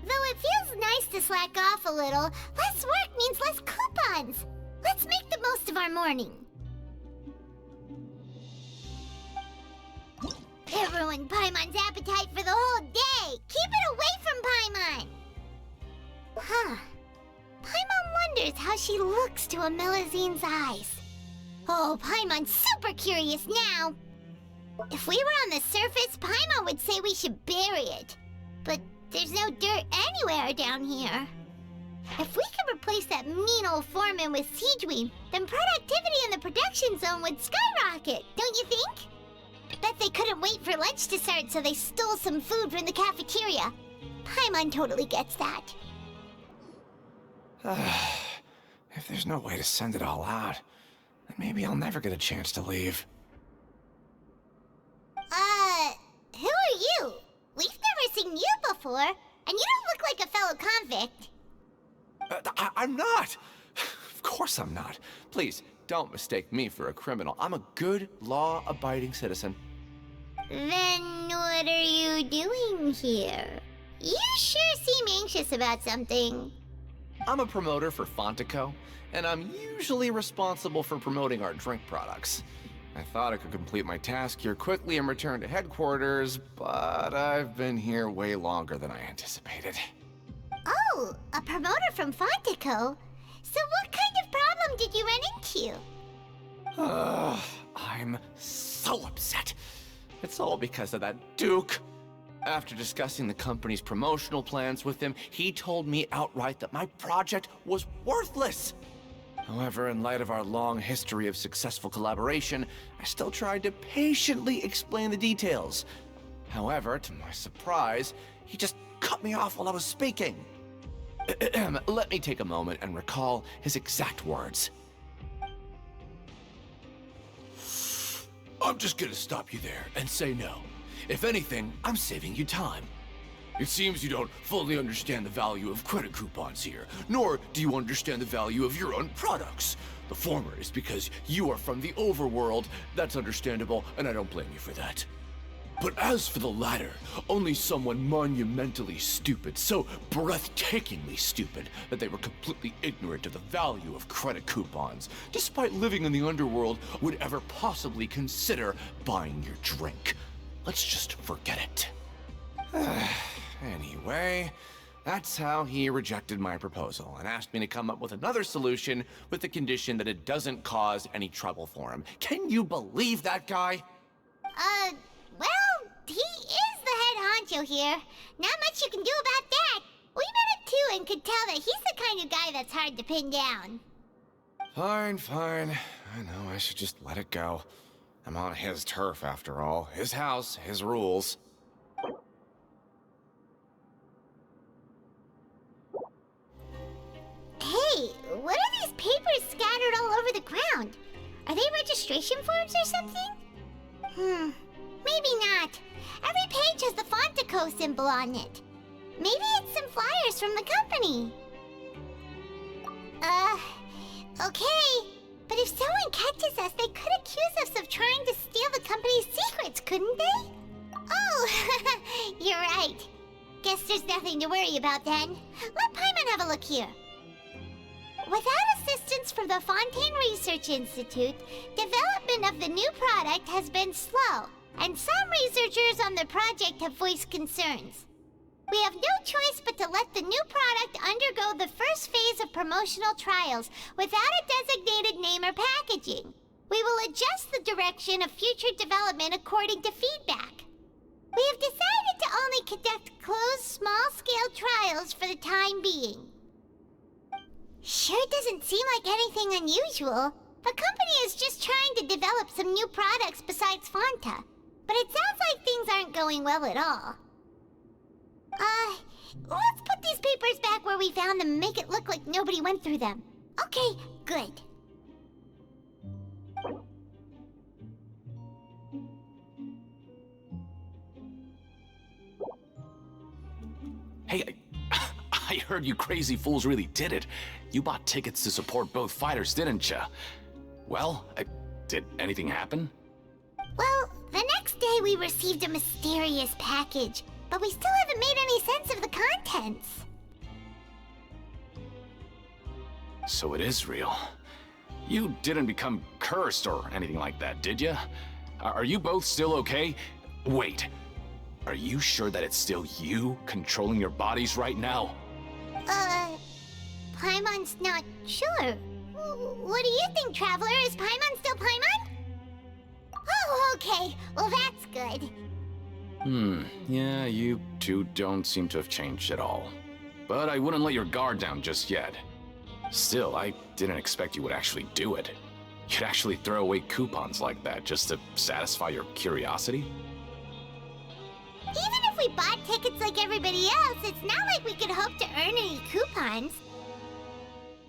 Though it feels nice to slack off a little, less work means less coupons. Let's make the most of our morning. It ruined Paimon's appetite for the whole day. Keep it away from Paimon. Huh. Paimon wonders how she looks to Amelizine's eyes. Oh, Paimon's super curious now. If we were on the surface, Paimon would say we should bury it. But there's no dirt anywhere down here. If we could replace that mean old foreman with Siegeween, then productivity in the production zone would skyrocket, don't you think? Bet they couldn't wait for lunch to start, so they stole some food from the cafeteria. Paimon totally gets that. If there's no way to send it all out, then maybe I'll never get a chance to leave. Who are you? We've never seen you before, and you don't look like a fellow convict. I'm not! Of course I'm not. Please, don't mistake me for a criminal. I'm a good, law-abiding citizen. Then what are you doing here? You sure seem anxious about something. I'm a promoter for Fontaine, and I'm usually responsible for promoting our drink products. I thought I could complete my task here quickly and return to headquarters, but I've been here way longer than I anticipated. Oh, a promoter from Fontaine? So what kind of problem did you run into? I'm so upset. It's all because of that Duke. After discussing the company's promotional plans with him, he told me outright that my project was worthless. However, in light of our long history of successful collaboration, I still tried to patiently explain the details. However, to my surprise, he just cut me off while I was speaking. Let me take a moment and recall his exact words. I'm just gonna stop you there and say no. If anything, I'm saving you time. It seems you don't fully understand the value of credit coupons here, nor do you understand the value of your own products. The former is because you are from the overworld. That's understandable, and I don't blame you for that. But as for the latter, only someone monumentally stupid, so breathtakingly stupid that they were completely ignorant of the value of credit coupons, despite living in the underworld, would ever possibly consider buying your drink. Let's just forget it. Anyway, that's how he rejected my proposal and asked me to come up with another solution with the condition that it doesn't cause any trouble for him. Can you believe that guy? Well, he is the head honcho here. Not much you can do about that. We met him too and could tell that he's the kind of guy that's hard to pin down. Fine. I know I should just let it go. I'm on his turf after all. His house, his rules. Hey, what are these papers scattered all over the ground? Are they registration forms or something? Maybe not. Every page has the Fontaine symbol on it. Maybe it's some flyers from the company. Okay. But if someone catches us, they could accuse us of trying to steal the company's secrets, couldn't they? Oh, Oh, you're right. Guess there's nothing to worry about then. Let Paimon have a look here. Without assistance from the Fontaine Research Institute, development of the new product has been slow, and some researchers on the project have voiced concerns. We have no choice but to let the new product undergo the first phase of promotional trials without a designated name or packaging. We will adjust the direction of future development according to feedback. We have decided to only conduct closed, small-scale trials for the time being. Sure doesn't seem like anything unusual. The company is just trying to develop some new products besides Fanta. But it sounds like things aren't going well at all. Let's put these papers back where we found them and make it look like nobody went through them. Okay, good. Hey, I heard you crazy fools really did it. You bought tickets to support both fighters, didn't ya? Well, did anything happen? Well, the next day we received a mysterious package, but we still haven't made any sense of the contents. So it is real. You didn't become cursed or anything like that, did ya? Are you both still okay? Wait, are you sure that it's still you controlling your bodies right now? Paimon's not sure. What do you think, Traveler? Is Paimon still Paimon? Oh, okay. Well, that's good. Yeah, you two don't seem to have changed at all. But I wouldn't let your guard down just yet. Still, I didn't expect you would actually do it. You'd actually throw away coupons like that just to satisfy your curiosity? Even if we bought tickets like everybody else, it's not like we could hope to earn any coupons.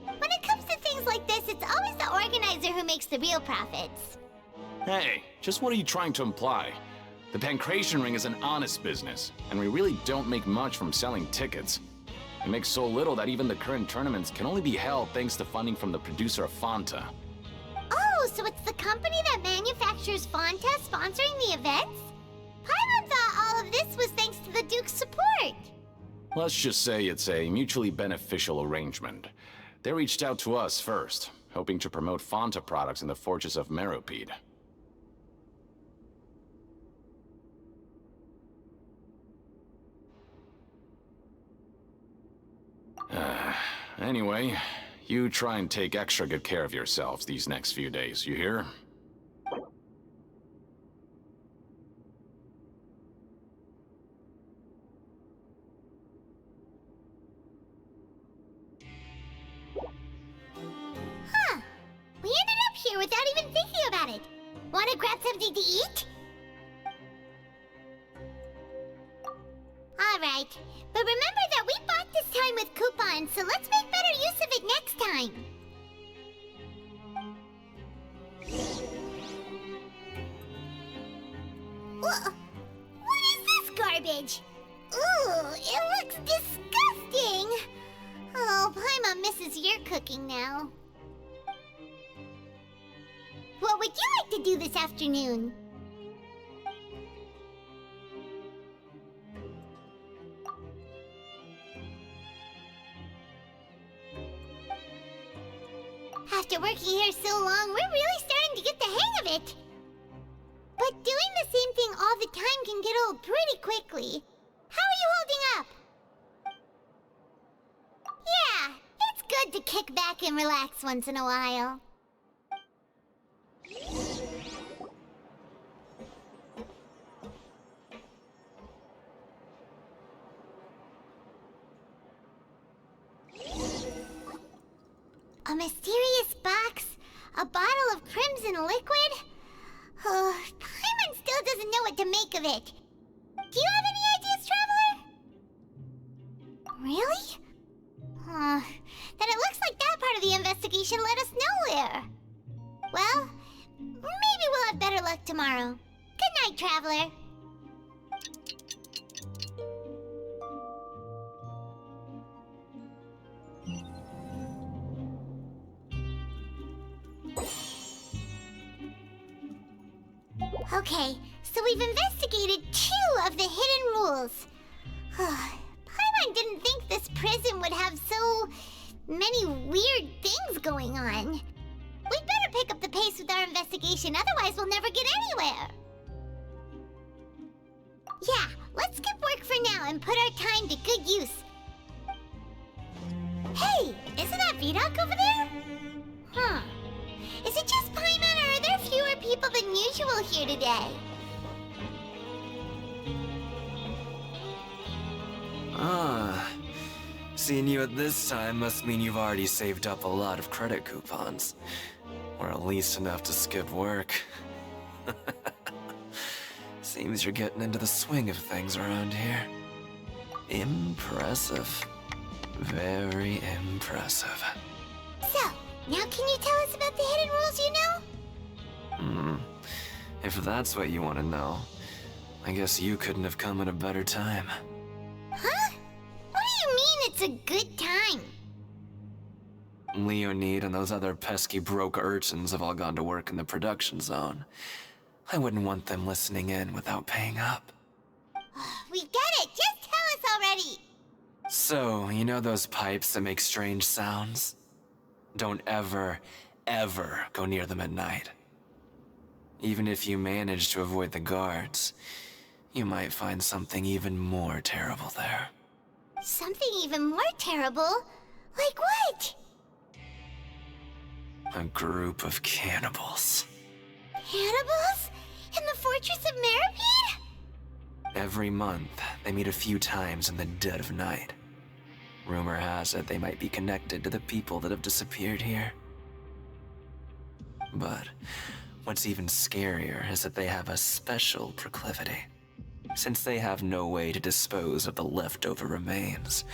When it comes to things like this, it's always the organizer who makes the real profits. Hey, just what are you trying to imply? The Pancration Ring is an honest business, and we really don't make much from selling tickets. We make so little that even the current tournaments can only be held thanks to funding from the producer of Fanta. Oh, so it's the company that manufactures Fanta sponsoring the events? Paimon thought all of this was thanks to the Duke's support. Let's just say it's a mutually beneficial arrangement. They reached out to us first, hoping to promote Fanta products in the Fortress of Meropide. Anyway, you try and take extra good care of yourselves these next few days, you hear? Huh. We ended up here without even thinking about it. Wanna grab something to eat? Alright, but remember that we bought this time with coupons, so let's make better use of it next time. What is this garbage? Ooh, it looks disgusting! Oh, Paimon misses your cooking now. What would you like to do this afternoon? After working here so long, we're really starting to get the hang of it. But doing the same thing all the time can get old pretty quickly. How are you holding up? Yeah, it's good to kick back and relax once in a while. A mysterious box? A bottle of crimson liquid? Oh, Paimon still doesn't know what to make of it. Do you have any ideas, Traveler? Really? Then it looks like that part of the investigation led us nowhere. Well, maybe we'll have better luck tomorrow. Good night, Traveler. Okay, so we've investigated 2 of the hidden rules. Paimon didn't think this prison would have so many weird things going on. We'd better pick up the pace with our investigation, otherwise we'll never get anywhere. Yeah, let's skip work for now and put our time to good use. Hey, isn't that Vidoc over there? Huh. Is it just Paimon, or are there fewer people than usual here today? Ah, seeing you at this time must mean you've already saved up a lot of credit coupons. Or at least enough to skip work. Seems you're getting into the swing of things around here. Impressive. Very impressive. So, now can you tell us about the hidden rules you know? If that's what you want to know, I guess you couldn't have come at a better time. Huh? What do you mean it's a good time? Leonid and those other pesky broke urchins have all gone to work in the production zone. I wouldn't want them listening in without paying up. We get it! Just tell us already! So, you know those pipes that make strange sounds? Don't ever, ever go near them at night. Even if you manage to avoid the guards, you might find something even more terrible there. Something even more terrible? Like what? A group of cannibals. Cannibals? In the Fortress of Meripede? Every month, they meet a few times in the dead of night. Rumor has it they might be connected to the people that have disappeared here. But what's even scarier is that they have a special proclivity. Since they have no way to dispose of the leftover remains,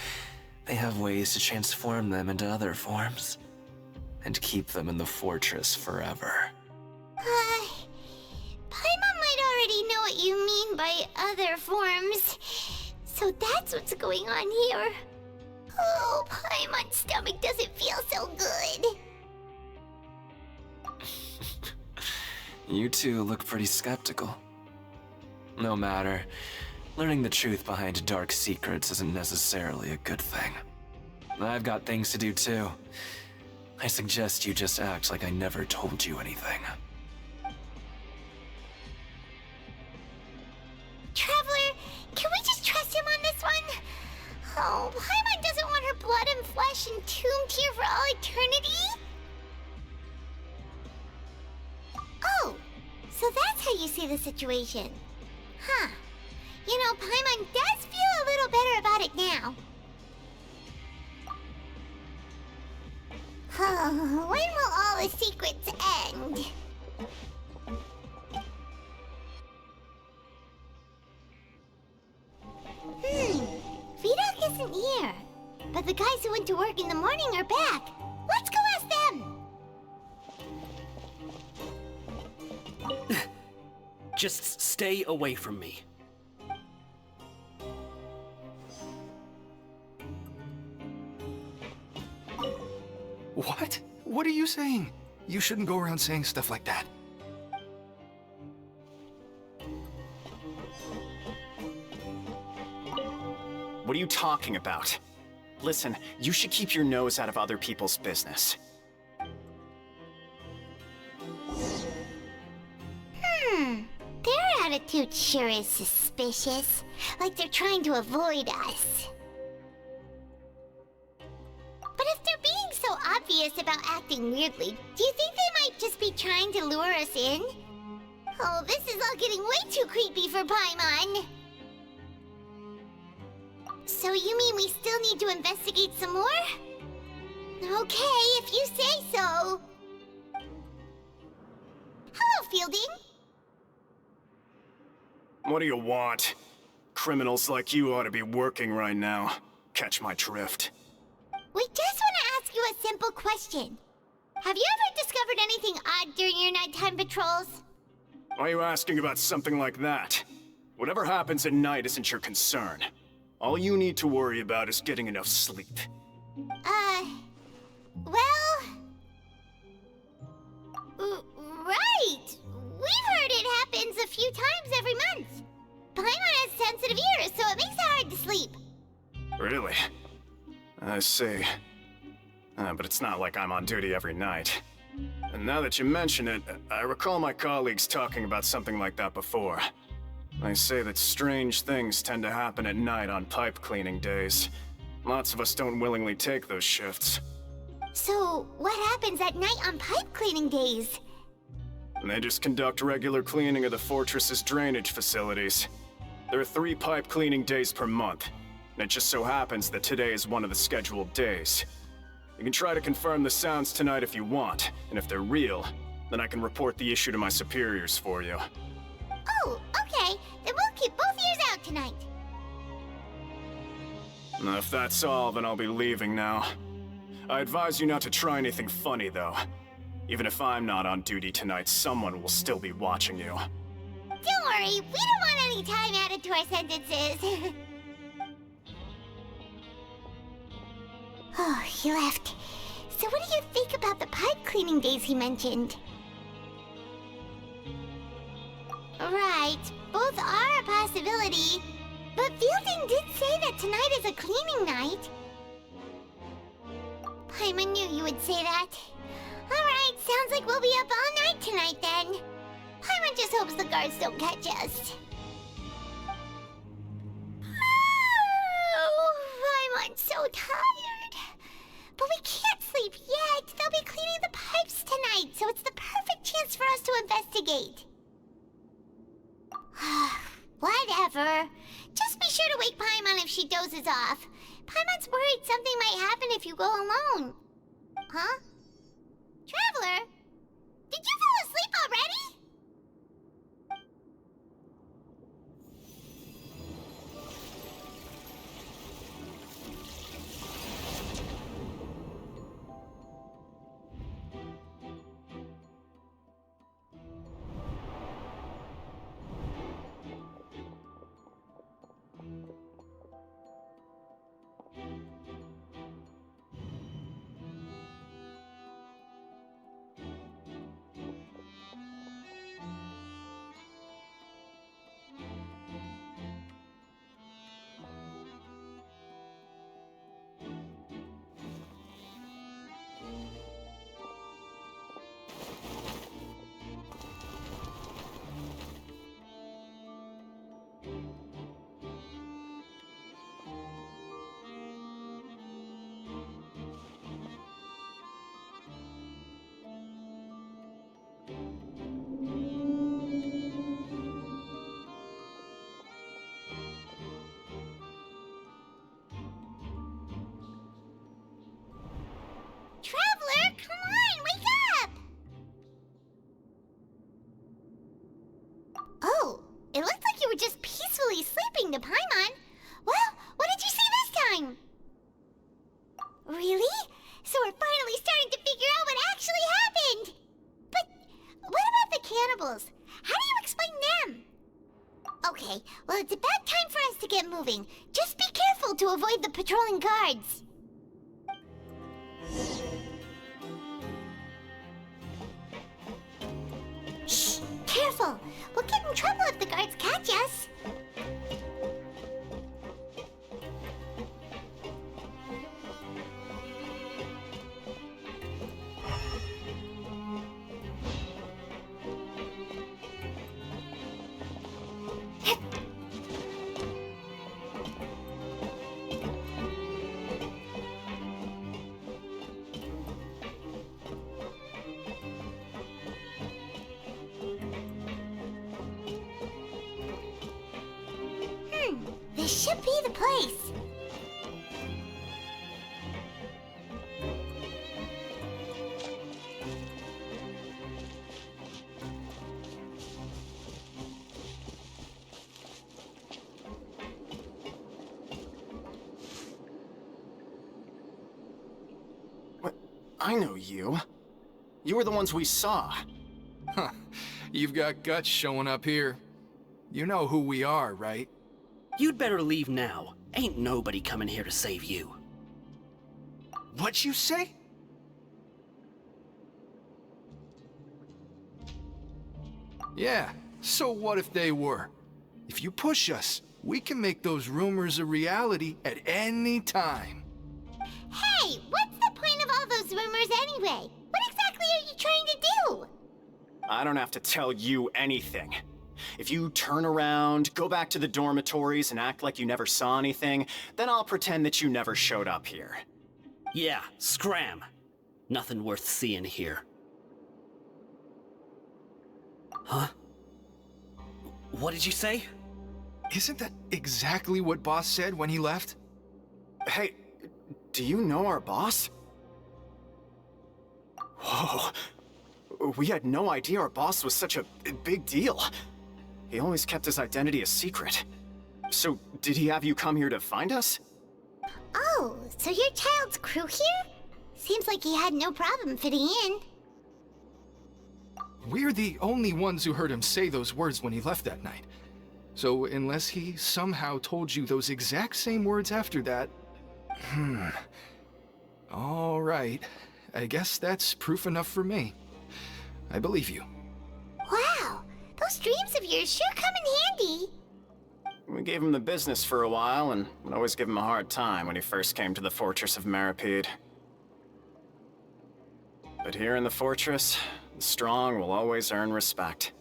they have ways to transform them into other forms and keep them in the fortress forever. Paimon might already know what you mean by other forms. So that's what's going on here. Oh, Paimon's stomach doesn't feel so good. You two look pretty skeptical. No matter, learning the truth behind dark secrets isn't necessarily a good thing. I've got things to do too. I suggest you just act like I never told you anything. Traveler, can we just trust him on this one? Oh, Paimon doesn't want her blood and flesh entombed here for all eternity? Oh, so that's how you see the situation. Huh. You know, Paimon does feel a little better about it now. Oh, when will all the secrets end? Vidoc isn't here. But the guys who went to work in the morning are back. Let's go ask them! Just stay away from me. What? What are you saying? You shouldn't go around saying stuff like that. What are you talking about? Listen, you should keep your nose out of other people's business. Their attitude sure is suspicious. Like they're trying to avoid us. But if they're being so obvious about acting weirdly, do you think they might just be trying to lure us in? Oh, this is all getting way too creepy for Paimon. So you mean we still need to investigate some more? Okay, if you say so. Hello, Fielding. What do you want? Criminals like you ought to be working right now. Catch my drift. We just want to ask you a simple question. Have you ever discovered anything odd during your nighttime patrols? Why are you asking about something like that? Whatever happens at night isn't your concern. All you need to worry about is getting enough sleep. Right! We've heard it happens a few times every month. Paimon has sensitive ears, so it makes it hard to sleep. Really? I see. But it's not like I'm on duty every night. And now that you mention it, I recall my colleagues talking about something like that before. They say that strange things tend to happen at night on pipe cleaning days. Lots of us don't willingly take those shifts. So, what happens at night on pipe cleaning days? They just conduct regular cleaning of the fortress's drainage facilities. There are 3 pipe cleaning days per month, and it just so happens that today is one of the scheduled days. You can try to confirm the sounds tonight if you want, and if they're real, then I can report the issue to my superiors for you. Oh, okay. Then we'll keep both ears out tonight. If that's all, then I'll be leaving now. I advise you not to try anything funny, though. Even if I'm not on duty tonight, someone will still be watching you. Don't worry, we don't want any time added to our sentences. Oh, he left. So what do you think about the pipe cleaning days he mentioned? Right, both are a possibility. But Fielding did say that tonight is a cleaning night. Paimon knew you would say that. Alright, sounds like we'll be up all night tonight then. Paimon just hopes the guards don't catch us. Oh, Paimon's so tired. But we can't sleep yet. They'll be cleaning the pipes tonight, so it's the perfect chance for us to investigate. Whatever. Just be sure to wake Paimon if she dozes off. Paimon's worried something might happen if you go alone. Huh? Traveler? Did you fall asleep already? Traveler, come on, wake up! Oh, it looked like you were just peacefully sleeping to Paimon. Well, what did you see this time? Really? So we're finally starting to figure out what actually happened! But what about the cannibals? How do you explain them? Okay, well it's about time for us to get moving. Just be careful to avoid the patrolling guards. Shh! Careful! We'll get in trouble if the guards catch us. This should be the place. What? I know you. You were the ones we saw. Huh. You've got guts showing up here. You know who we are, right? You'd better leave now. Ain't nobody coming here to save you. What'd you say? Yeah, so what if they were? If you push us, we can make those rumors a reality at any time. Hey, what's the point of all those rumors anyway? What exactly are you trying to do? I don't have to tell you anything. If you turn around, go back to the dormitories, and act like you never saw anything, then I'll pretend that you never showed up here. Yeah, scram. Nothing worth seeing here. Huh? What did you say? Isn't that exactly what Boss said when he left? Hey, do you know our boss? Whoa. We had no idea our boss was such a big deal. He always kept his identity a secret. So, did he have you come here to find us? Oh, so your child's crew here? Seems like he had no problem fitting in. We're the only ones who heard him say those words when he left that night. So unless he somehow told you those exact same words after that... All right. I guess that's proof enough for me. I believe you. Wow, those dreams of yours sure come in handy. We gave him the business for a while, and would always give him a hard time when he first came to the Fortress of Maripede. But here in the fortress, the strong will always earn respect.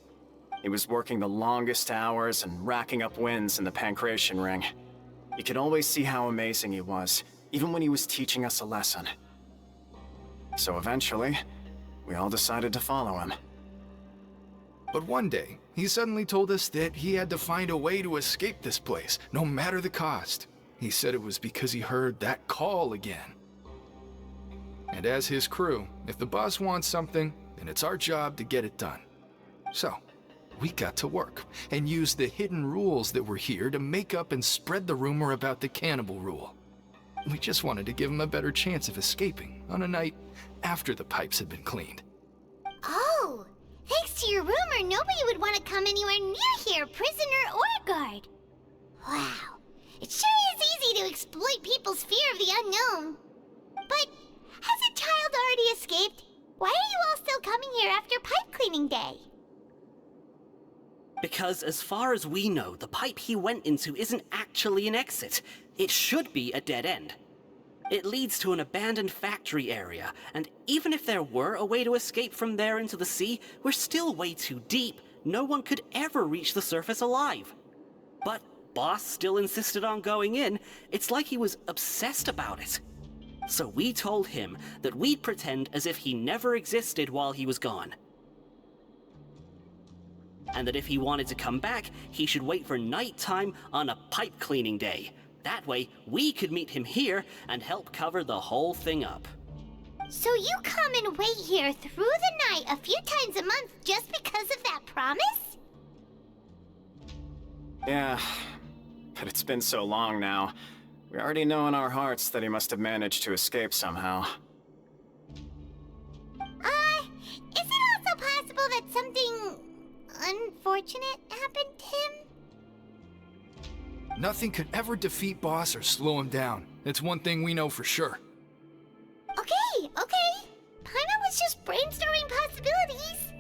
He was working the longest hours and racking up wins in the Pancration Ring. You could always see how amazing he was, even when he was teaching us a lesson. So eventually, we all decided to follow him. But one day, he suddenly told us that he had to find a way to escape this place, no matter the cost. He said it was because he heard that call again. And as his crew, if the boss wants something, then it's our job to get it done. So, we got to work, and used the hidden rules that were here to make up and spread the rumor about the cannibal rule. We just wanted to give him a better chance of escaping on a night after the pipes had been cleaned. Oh, thanks to your rumor, nobody would want to come anywhere near here, prisoner or guard. Wow, it sure is easy to exploit people's fear of the unknown. But has a child already escaped? Why are you all still coming here after pipe cleaning day? Because as far as we know, the pipe he went into isn't actually an exit. It should be a dead end. It leads to an abandoned factory area, and even if there were a way to escape from there into the sea, we're still way too deep. No one could ever reach the surface alive. But Boss still insisted on going in. It's like he was obsessed about it. So we told him that we'd pretend as if he never existed while he was gone. And that if he wanted to come back, he should wait for nighttime on a pipe cleaning day. That way, we could meet him here and help cover the whole thing up. So you come and wait here through the night a few times a month just because of that promise? Yeah, but it's been so long now. We already know in our hearts that he must have managed to escape somehow. Is it also possible that something unfortunate happened to him? Nothing could ever defeat Boss or slow him down. It's one thing we know for sure. Okay. Paimon was just brainstorming possibilities.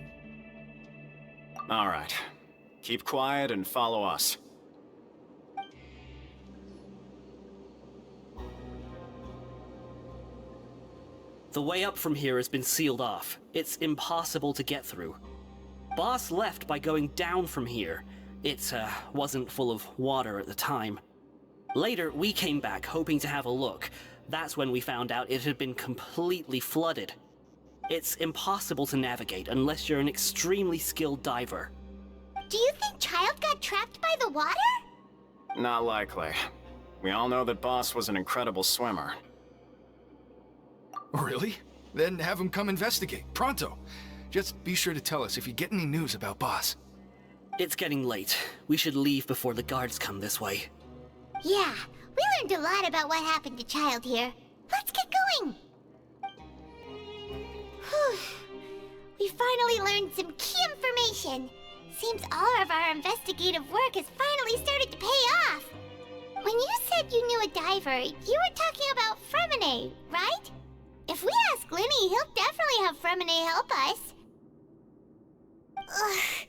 Alright. Keep quiet and follow us. The way up from here has been sealed off. It's impossible to get through. Boss left by going down from here. It wasn't full of water at the time. Later, we came back hoping to have a look. That's when we found out it had been completely flooded. It's impossible to navigate unless you're an extremely skilled diver. Do you think Child got trapped by the water? Not likely. We all know that Boss was an incredible swimmer. Really? Then have him come investigate, pronto. Just be sure to tell us if you get any news about Boss. It's getting late. We should leave before the guards come this way. Yeah, we learned a lot about what happened to Child here. Let's get going! Whew. We finally learned some key information. Seems all of our investigative work has finally started to pay off. When you said you knew a diver, you were talking about Fremine, right? If we ask Linny, he'll definitely have Fremine help us. Ugh.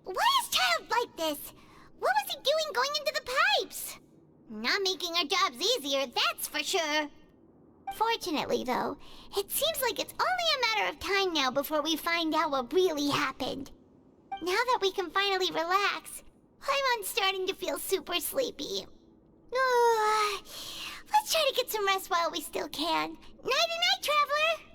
Why is Child like this? What was he doing going into the pipes? Not making our jobs easier, that's for sure. Fortunately, though, it seems like it's only a matter of time now before we find out what really happened. Now that we can finally relax, I'm starting to feel super sleepy. Let's try to get some rest while we still can. Nighty-night, traveler!